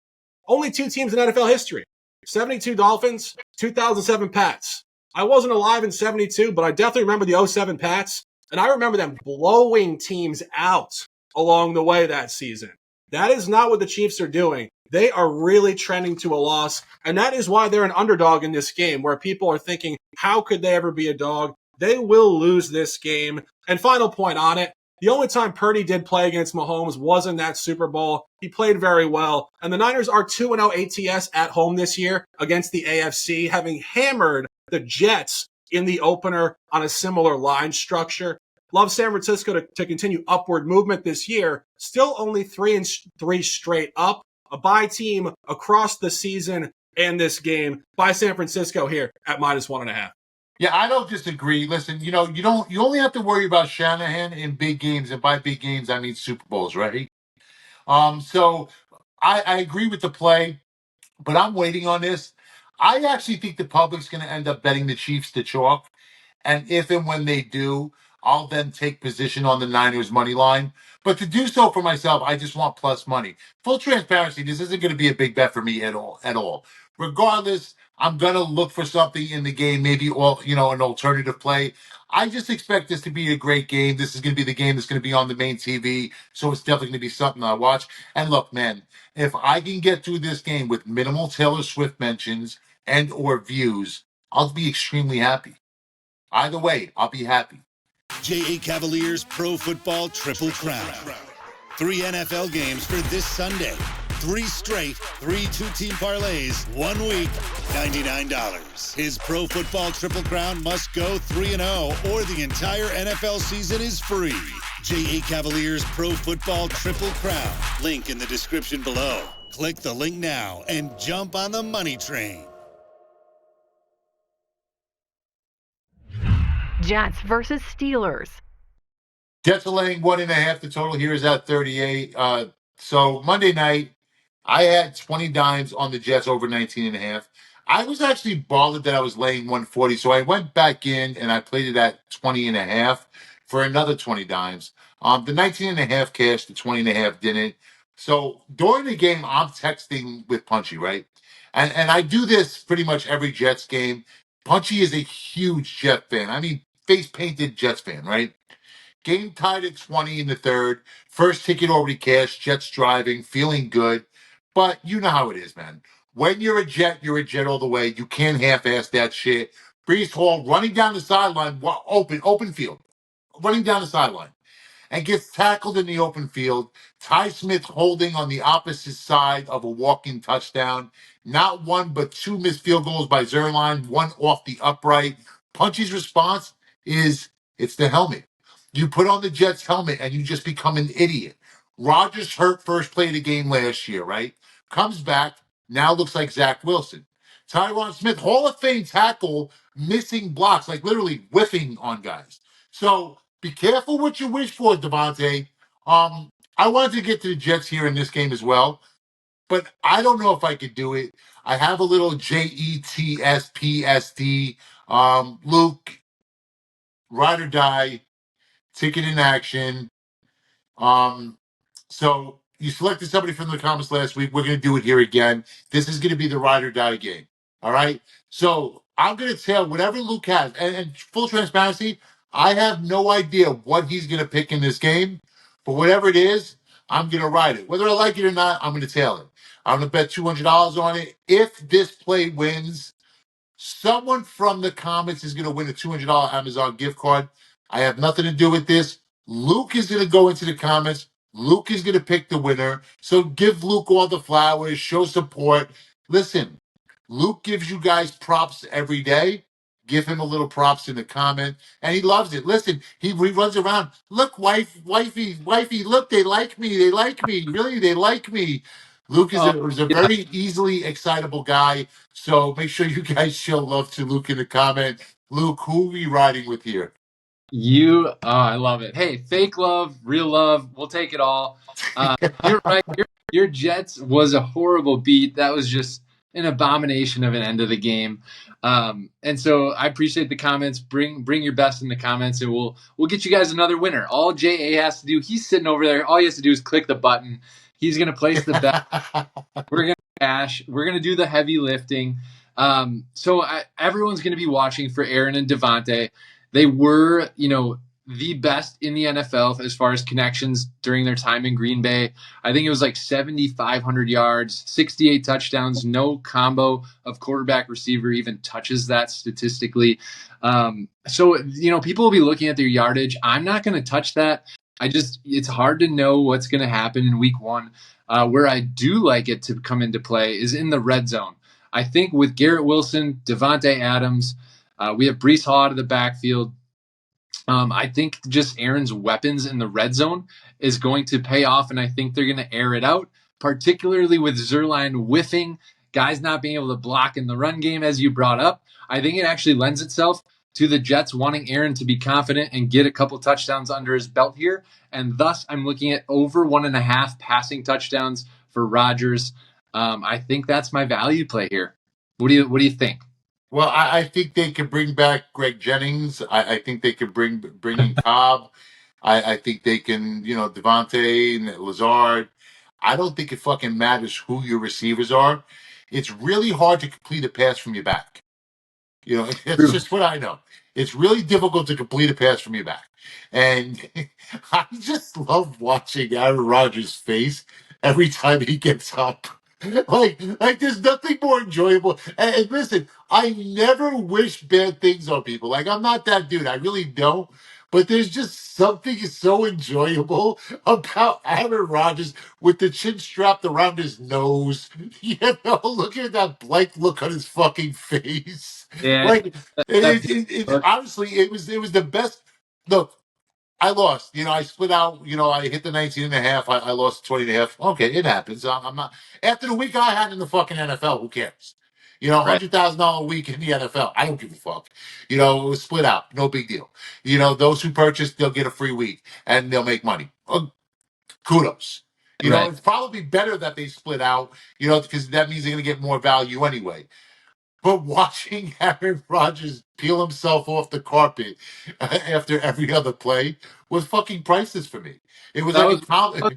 Only 2 teams in NFL history. 72 Dolphins, 2007 Pats. I wasn't alive in 72, but I definitely remember the 07 Pats. And I remember them blowing teams out along the way that season. That is not what the Chiefs are doing. They are really trending to a loss. And that is why they're an underdog in this game, where people are thinking, how could they ever be a dog? They will lose this game. And final point on it, The only time Purdy did play against Mahomes was in that Super Bowl. He played very well. And the Niners are 2-0 ATS at home this year against the AFC, having hammered the Jets in the opener on a similar line structure. Love San Francisco to continue upward movement this year. Still only 3-3 straight up. A bye team across the season and this game by San Francisco here at -1.5. Yeah, I don't disagree. Listen, you only have to worry about Shanahan in big games, and by big games I mean Super Bowls, right? So I agree with the play, but I'm waiting on this. I actually think the public's going to end up betting the Chiefs to chalk. And if and when they do, I'll then take position on the Niners money line. But to do so for myself, I just want plus money. Full transparency, this isn't going to be a big bet for me at all. Regardless, I'm going to look for something in the game, maybe an alternative play. I just expect this to be a great game. This is going to be the game that's going to be on the main TV. So it's definitely going to be something I watch. And look, man, if I can get through this game with minimal Taylor Swift mentions and or views, I'll be extremely happy. Either way, I'll be happy. J.A. Cavaliers Pro Football Triple Crown. 3 NFL games for this Sunday. 3 straight, 3 two-team parlays, 1 week, $99. His Pro Football Triple Crown must go 3-0 or the entire NFL season is free. J.A. Cavaliers Pro Football Triple Crown. Link in the description below. Click the link now and jump on the money train. Jets versus Steelers. Jets are laying 1.5. The total here is at 38. So Monday night, I had 20 dimes on the Jets over 19.5. I was actually bothered that I was laying 140. So I went back in and I played it at 20.5 for another 20 dimes. The 19.5 cashed, the 20.5 didn't. So during the game, I'm texting with Punchy, right? And I do this pretty much every Jets game. Punchy is a huge Jet fan. I mean, face-painted Jets fan, right? Game tied at 20 in the third. First ticket already cashed. Jets driving, feeling good. But you know how it is, man. When you're a Jet all the way. You can't half-ass that shit. Breece Hall running down the sideline, open field, running down the sideline, and gets tackled in the open field. Ty Smith holding on the opposite side of a walking touchdown. Not one, but 2 missed field goals by Zerline, one off the upright. Punchy's response is, it's the helmet. You put on the Jets helmet and you just become an idiot. Rodgers hurt first play of the game last year, right? Comes back, now looks like Zach Wilson. Tyron Smith, Hall of Fame tackle, missing blocks, like literally whiffing on guys. So be careful what you wish for, Devontae. I wanted to get to the Jets here in this game as well, but I don't know if I could do it. I have a little JETSPSD. Luke, ride or die, ticket in action. So you selected somebody from the comments last week. We're going to do it here again. This is going to be the ride or die game. All right. So I'm going to tell whatever Luke has, and full transparency, I have no idea what he's going to pick in this game, but whatever it is, I'm going to ride it. Whether I like it or not, I'm going to tail it. I'm going to bet $200 on it. If this play wins, someone from the comments is going to win a $200 Amazon gift card. I have nothing to do with this. Luke is going to go into the comments. Luke is going to pick the winner. So give Luke all the flowers, show support. Listen, Luke gives you guys props every day. Give him a little props in the comment. And he loves it. Listen, he runs around. Look, wifey, look, they like me. They like me. Really, they like me. Luke is a very easily excitable guy. So make sure you guys show love to Luke in the comment. Luke, who are we riding with here? I love it. Hey, fake love, real love, we'll take it all. You're right. Your Jets was a horrible beat. That was just an abomination of an end of the game. And so I appreciate the comments. Bring your best in the comments, and we'll get you guys another winner. All JA has to do, he's sitting over there. All he has to do is click the button. He's going to place the bet. We're going to cash. We're going to do the heavy lifting. So everyone's going to be watching for Aaron and Devontae. They were, the best in the NFL as far as connections during their time in Green Bay. I think it was like 7,500 yards, 68 touchdowns. No combo of quarterback receiver even touches that statistically. So people will be looking at their yardage. I'm not going to touch that. It's hard to know what's going to happen in week one. Where I do like it to come into play is in the red zone. I think with Garrett Wilson, Devontae Adams, we have Breece Hall out of the backfield. I think just Aaron's weapons in the red zone is going to pay off, and I think they're going to air it out, particularly with Zerline whiffing, guys not being able to block in the run game, as you brought up. I think it actually lends itself to the Jets wanting Aaron to be confident and get a couple touchdowns under his belt here, and thus I'm looking at over 1.5 passing touchdowns for Rodgers. I think that's my value play here. What do you think? Well, I think they could bring back Greg Jennings. I think they could bring in Cobb. I think they can, Devontae and Lazard. I don't think it fucking matters who your receivers are. It's really hard to complete a pass from your back. It's just what I know. It's really difficult to complete a pass from your back. And I just love watching Aaron Rodgers' face every time he gets up. Like there's nothing more enjoyable. And listen, I never wish bad things on people. Like, I'm not that dude. I really don't. But there's just something so enjoyable about Aaron Rodgers with the chin strapped around his nose. Looking at that blank look on his fucking face. Yeah, Like, honestly, it was the best. Look, I lost. I split out. I hit the 19.5. I lost 20.5. Okay, it happens. I'm not. After the week I had in the fucking NFL, who cares? right. $100,000 a week in the NFL. I don't give a fuck. It was split out. No big deal. Those who purchase, they'll get a free week and they'll make money. Kudos. Right. It's probably better that they split out, because that means they're going to get more value anyway. But watching Aaron Rodgers peel himself off the carpet after every other play was fucking priceless for me. It was That like was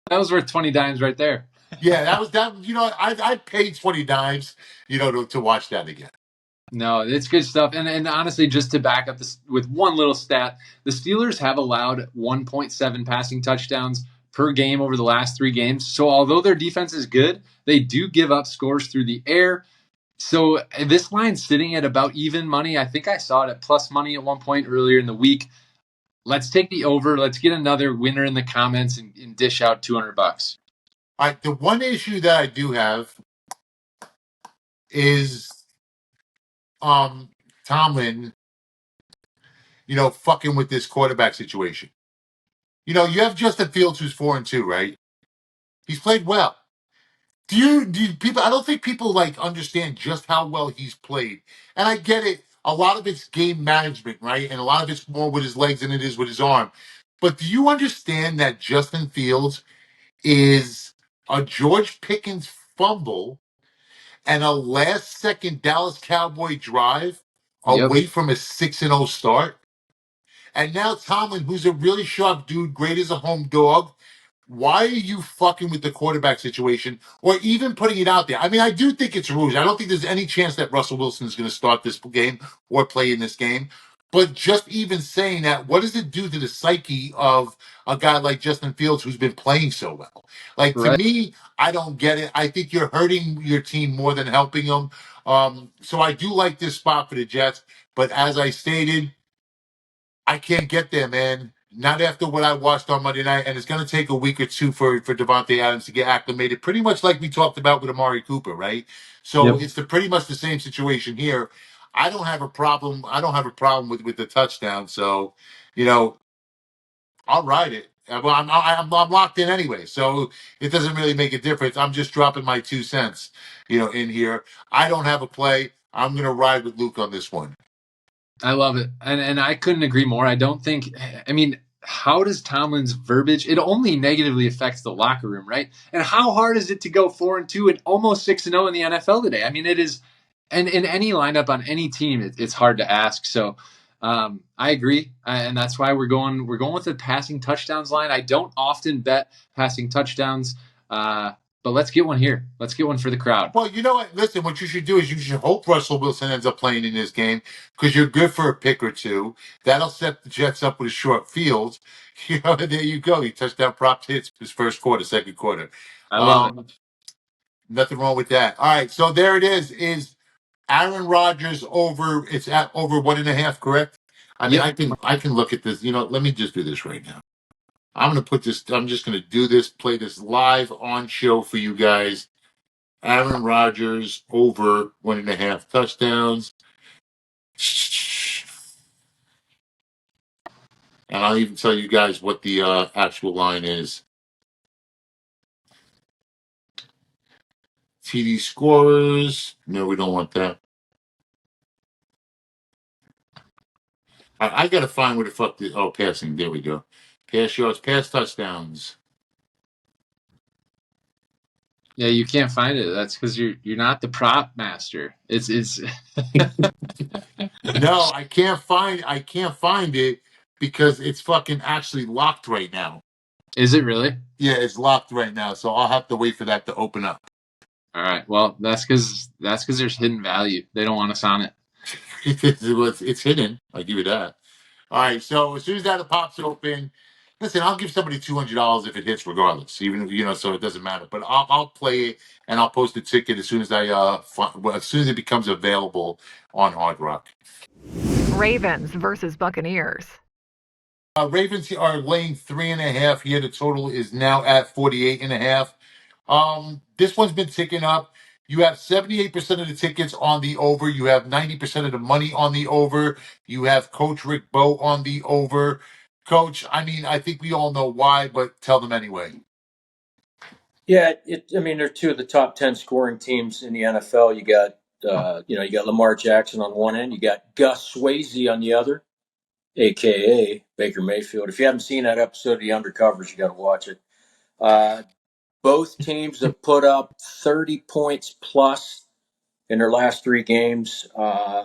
that was worth 20 dimes right there. yeah, that was that. I paid 20 dimes, to watch that again. No, it's good stuff. And honestly, just to back up this with one little stat, the Steelers have allowed 1.7 passing touchdowns per game over the last 3 games. So although their defense is good, they do give up scores through the air. So this line's sitting at about even money. I think I saw it at plus money at one point earlier in the week. Let's take the over. Let's get another winner in the comments and dish out $200. All right, the one issue that I do have is Tomlin, fucking with this quarterback situation. You have Justin Fields who's 4-2, right? He's played well. Do you people? I don't think people understand just how well he's played. And I get it. A lot of it's game management, right? And a lot of it's more with his legs than it is with his arm. But do you understand that Justin Fields is a George Pickens fumble and a last-second Dallas Cowboy drive away from a 6-0 start? And now Tomlin, who's a really sharp dude, great as a home dog, why are you fucking with the quarterback situation or even putting it out there? I mean, I do think it's rude. I don't think there's any chance that Russell Wilson is going to start this game or play in this game. But just even saying that, what does it do to the psyche of a guy like Justin Fields who's been playing so well? To me, I don't get it. I think you're hurting your team more than helping them. So I do like this spot for the Jets. But as I stated, I can't get there, man. Not after what I watched on Monday night, and it's going to take a week or two for Devontae Adams to get acclimated, pretty much like we talked about with Amari Cooper, right? So it's pretty much the same situation here. I don't have a problem. I don't have a problem with the touchdown. So, I'll ride it. Well, I'm locked in anyway, so it doesn't really make a difference. I'm just dropping my 2 cents, in here. I don't have a play. I'm going to ride with Luke on this one. I love it. And I couldn't agree more. How does Tomlin's verbiage, it only negatively affects the locker room, right? And how hard is it to go 4-2 and almost 6-0 in the NFL today? I mean, it is, and in any lineup on any team, it's hard to ask. So I agree. And that's why we're going with the passing touchdowns line. I don't often bet passing touchdowns, but let's get one here. Let's get one for the crowd. Well, you know what? Listen, what you should do is you should hope Russell Wilson ends up playing in this game because you're good for a pick or two. That'll set the Jets up with a short field. There you go. He touchdown prop hits his first quarter, second quarter. I love it. Nothing wrong with that. All right, so there it is. Is Aaron Rodgers over? It's at over 1.5, correct? I mean, I can look at this. Let me just do this right now. I'm going to put this, I'm just going to do this, play this live on show for you guys. Aaron Rodgers over 1.5 touchdowns. And I'll even tell you guys what the actual line is. TD scorers. No, we don't want that. I got to find where the fuck the, oh, passing. There we go. Pass yards, pass touchdowns. Yeah, you can't find it. That's because you're not the prop master. It's No, I can't find it because it's fucking actually locked right now. Is it really? Yeah, it's locked right now, so I'll have to wait for that to open up. All right. Well, that's because there's hidden value. They don't want us on it. It's hidden. I'll give you that. All right, so as soon as that pops open, listen, I'll give somebody $200 if it hits, regardless. Even if, so it doesn't matter. But I'll play it and I'll post a ticket as soon as as soon as it becomes available on Hard Rock. Ravens versus Buccaneers. Ravens are laying 3.5 here. The total is now at 48.5. This one's been ticking up. You have 78% of the tickets on the over. You have 90% of the money on the over. You have Coach Rick Bowe on the over. Coach, I mean, I think we all know why, but tell them anyway. Yeah, they're two of the top 10 scoring teams in the NFL. You got, you got Lamar Jackson on one end. You got Gus Swayze on the other, a.k.a. Baker Mayfield. If you haven't seen that episode of The Undercovers, you got to watch it. Both teams have put up 30 points plus in their last 3 games.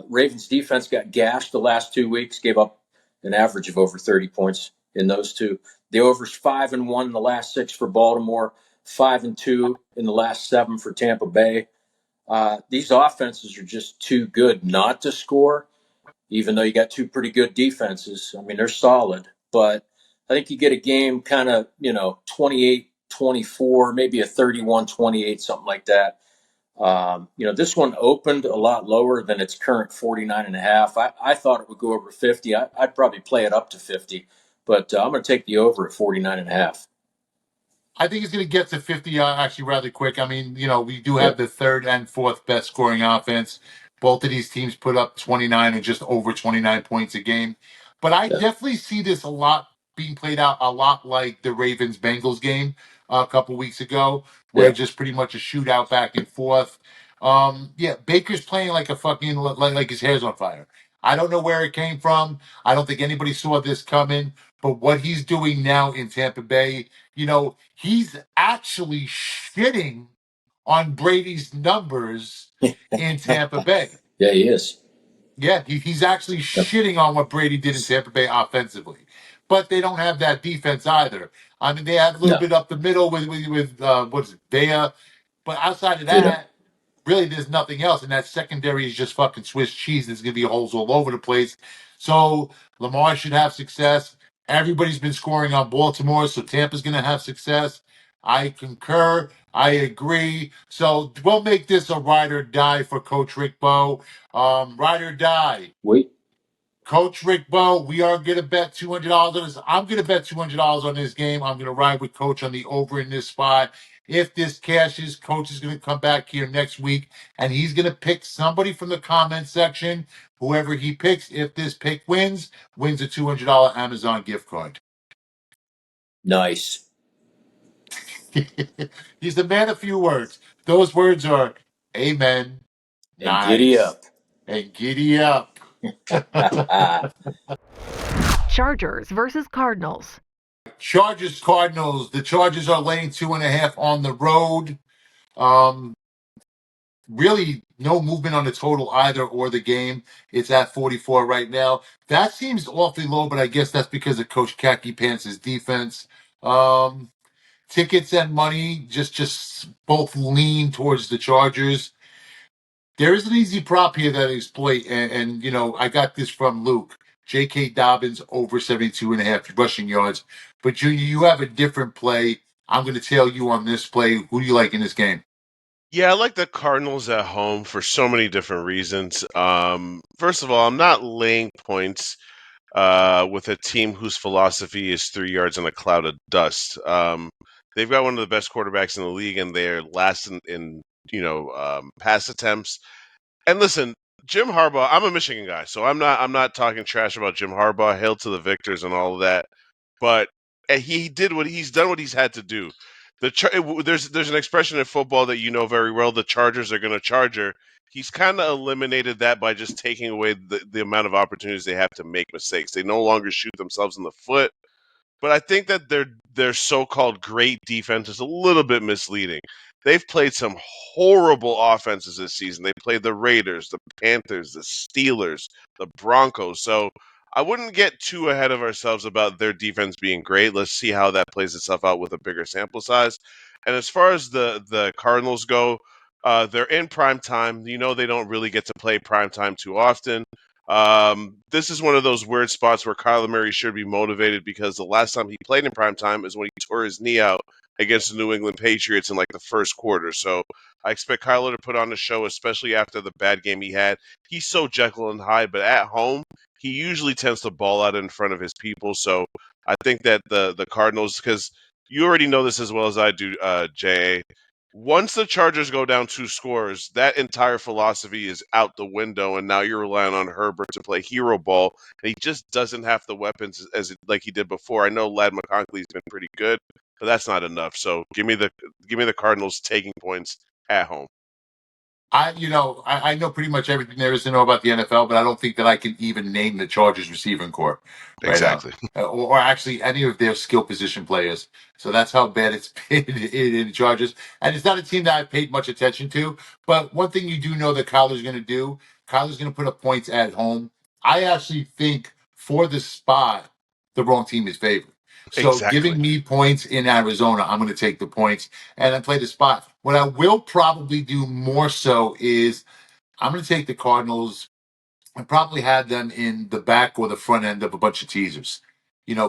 Ravens defense got gashed the last 2 weeks, gave up an average of over 30 points in those two. The over's 5-1 in the last 6 for Baltimore, 5-2 in the last 7 for Tampa Bay. These offenses are just too good not to score, even though you got 2 pretty good defenses. I mean, they're solid, but I think you get a game kind of, 28-24, maybe a 31-28, something like that. This one opened a lot lower than its current 49.5. I thought it would go over 50. I'd probably play it up to 50, but I'm going to take the over at 49.5. I think it's going to get to 50 actually rather quick. I mean, we do have the third and fourth best scoring offense. Both of these teams put up 29 or just over 29 points a game. But I definitely see this a lot being played out a lot like the Ravens-Bengals game a couple weeks ago, where just pretty much a shootout back and forth. Baker's playing like a fucking, like his hair's on fire. I don't know where it came from. I don't think anybody saw this coming. But what he's doing now in Tampa Bay, he's actually shitting on Brady's numbers in Tampa Bay. Yeah, he is. Yeah, he's actually shitting on what Brady did in Tampa Bay offensively. But they don't have that defense either. I mean, they have a little bit up the middle with what is it, Bea. But outside of that, really, there's nothing else. And that secondary is just fucking Swiss cheese. There's going to be holes all over the place. So Lamar should have success. Everybody's been scoring on Baltimore, so Tampa's going to have success. I concur. I agree. So we'll make this a ride or die for Coach Rick Bowe. Ride or die. Wait. Coach Rick Bowe, we are going to bet $200 on this. I'm going to bet $200 on this game. I'm going to ride with Coach on the over in this spot. If this cashes, Coach is going to come back here next week, and he's going to pick somebody from the comment section. Whoever he picks, if this pick wins a $200 Amazon gift card. Nice. He's the man of few words. Those words are amen. And nice. Giddy up. And giddy up. Chargers versus Cardinals. Chargers, Cardinals. The Chargers are laying 2.5 on the road. Really no movement on the total either or the game. It's at 44 right now. That seems awfully low, but I guess that's because of Coach Khaki Pants' defense. Tickets and money just both lean towards the Chargers. There is an easy prop here that I exploit, and I got this from Luke. J.K. Dobbins over 72.5 rushing yards. But Junior, you have a different play. I'm going to tell you on this play. Who do you like in this game? Yeah, I like the Cardinals at home for so many different reasons. First of all, I'm not laying points with a team whose philosophy is 3 yards in a cloud of dust. They've got one of the best quarterbacks in the league, and they're last in pass attempts. And listen, Jim Harbaugh, I'm a Michigan guy, so I'm not talking trash about Jim Harbaugh. Hail to the victors and all of that. But he's done what he's had to do. There's an expression in football that you know very well. The Chargers are going to charger. He's kind of eliminated that by just taking away the amount of opportunities they have to make mistakes. They no longer shoot themselves in the foot. But I think that their so-called great defense is a little bit misleading. They've played some horrible offenses this season. They played the Raiders, the Panthers, the Steelers, the Broncos. So I wouldn't get too ahead of ourselves about their defense being great. Let's see how that plays itself out with a bigger sample size. And as far as the Cardinals go, they're in prime time. You know they don't really get to play prime time too often. This is one of those weird spots where Kyler Murray should be motivated because the last time he played in prime time is when he tore his knee out against the New England Patriots in like the first quarter. So I expect Kyler to put on a show, especially after the bad game he had. He's so Jekyll and Hyde, but at home, he usually tends to ball out in front of his people. So I think that the Cardinals, because you already know this as well as I do, J.A., once the Chargers go down 2 scores, that entire philosophy is out the window, and now you're relying on Herbert to play hero ball, and he just doesn't have the weapons like he did before. I know Ladd McConkey's been pretty good, but that's not enough. So give me the Cardinals taking points at home. I know pretty much everything there is to know about the NFL, but I don't think that I can even name the Chargers receiving corps right Exactly. now, or actually any of their skill position players. So that's how bad it's been in the Chargers. And it's not a team that I've paid much attention to. But one thing you do know that Kyler's going to do, Kyler's going to put up points at home. I actually think for the spot, the wrong team is favored. So Exactly. giving me points in Arizona, I'm going to take the points and then play the spot. What I will probably do more so is I'm going to take the Cardinals and probably have them in the back or the front end of a bunch of teasers.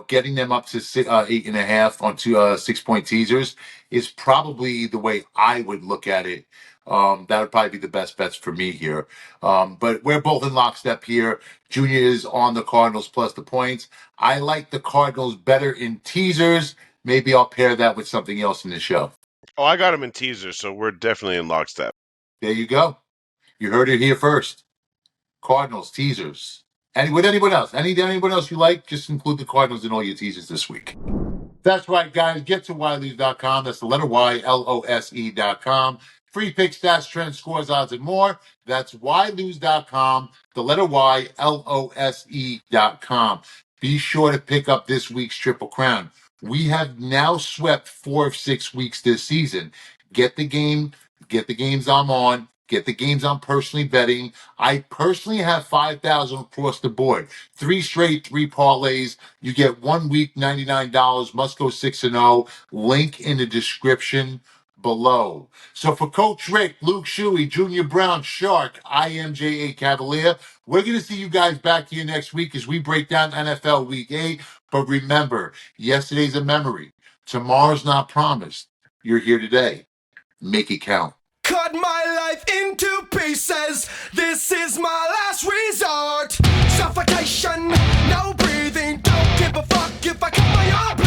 Getting them up to 8.5 on 2 6-point teasers is probably the way I would look at it. That would probably be the best bets for me here. But we're both in lockstep here. Junior is on the Cardinals plus the points. I like the Cardinals better in teasers. Maybe I'll pair that with something else in the show. Oh, I got him in teasers, so we're definitely in lockstep. There you go. You heard it here first. Cardinals teasers. And with anyone else, anyone else you like, just include the Cardinals in all your teasers this week. That's right, guys. Get to ylose.com. That's the letter YLOSE.com. Free picks, stats, trends, scores, odds, and more. That's ylose.com. The letter YLOSE.com. Be sure to pick up this week's Triple Crown. We have now swept 4 of 6 weeks this season. Get the games I'm on. Get the games I'm personally betting. I personally have 5,000 across the board. 3 straight, 3 parlays. You get 1 week, $99. Must go 6-0. Link in the description below. So for Coach Rick, Luke Shuey, Junior Brown, Shark, I am J.A. Cavalier. We're going to see you guys back here next week as we break down NFL Week 8. But remember, yesterday's a memory. Tomorrow's not promised. You're here today. Make it count. Cut my life into pieces. This is my last resort. Suffocation, no breathing. Don't give a fuck if I cut my arm.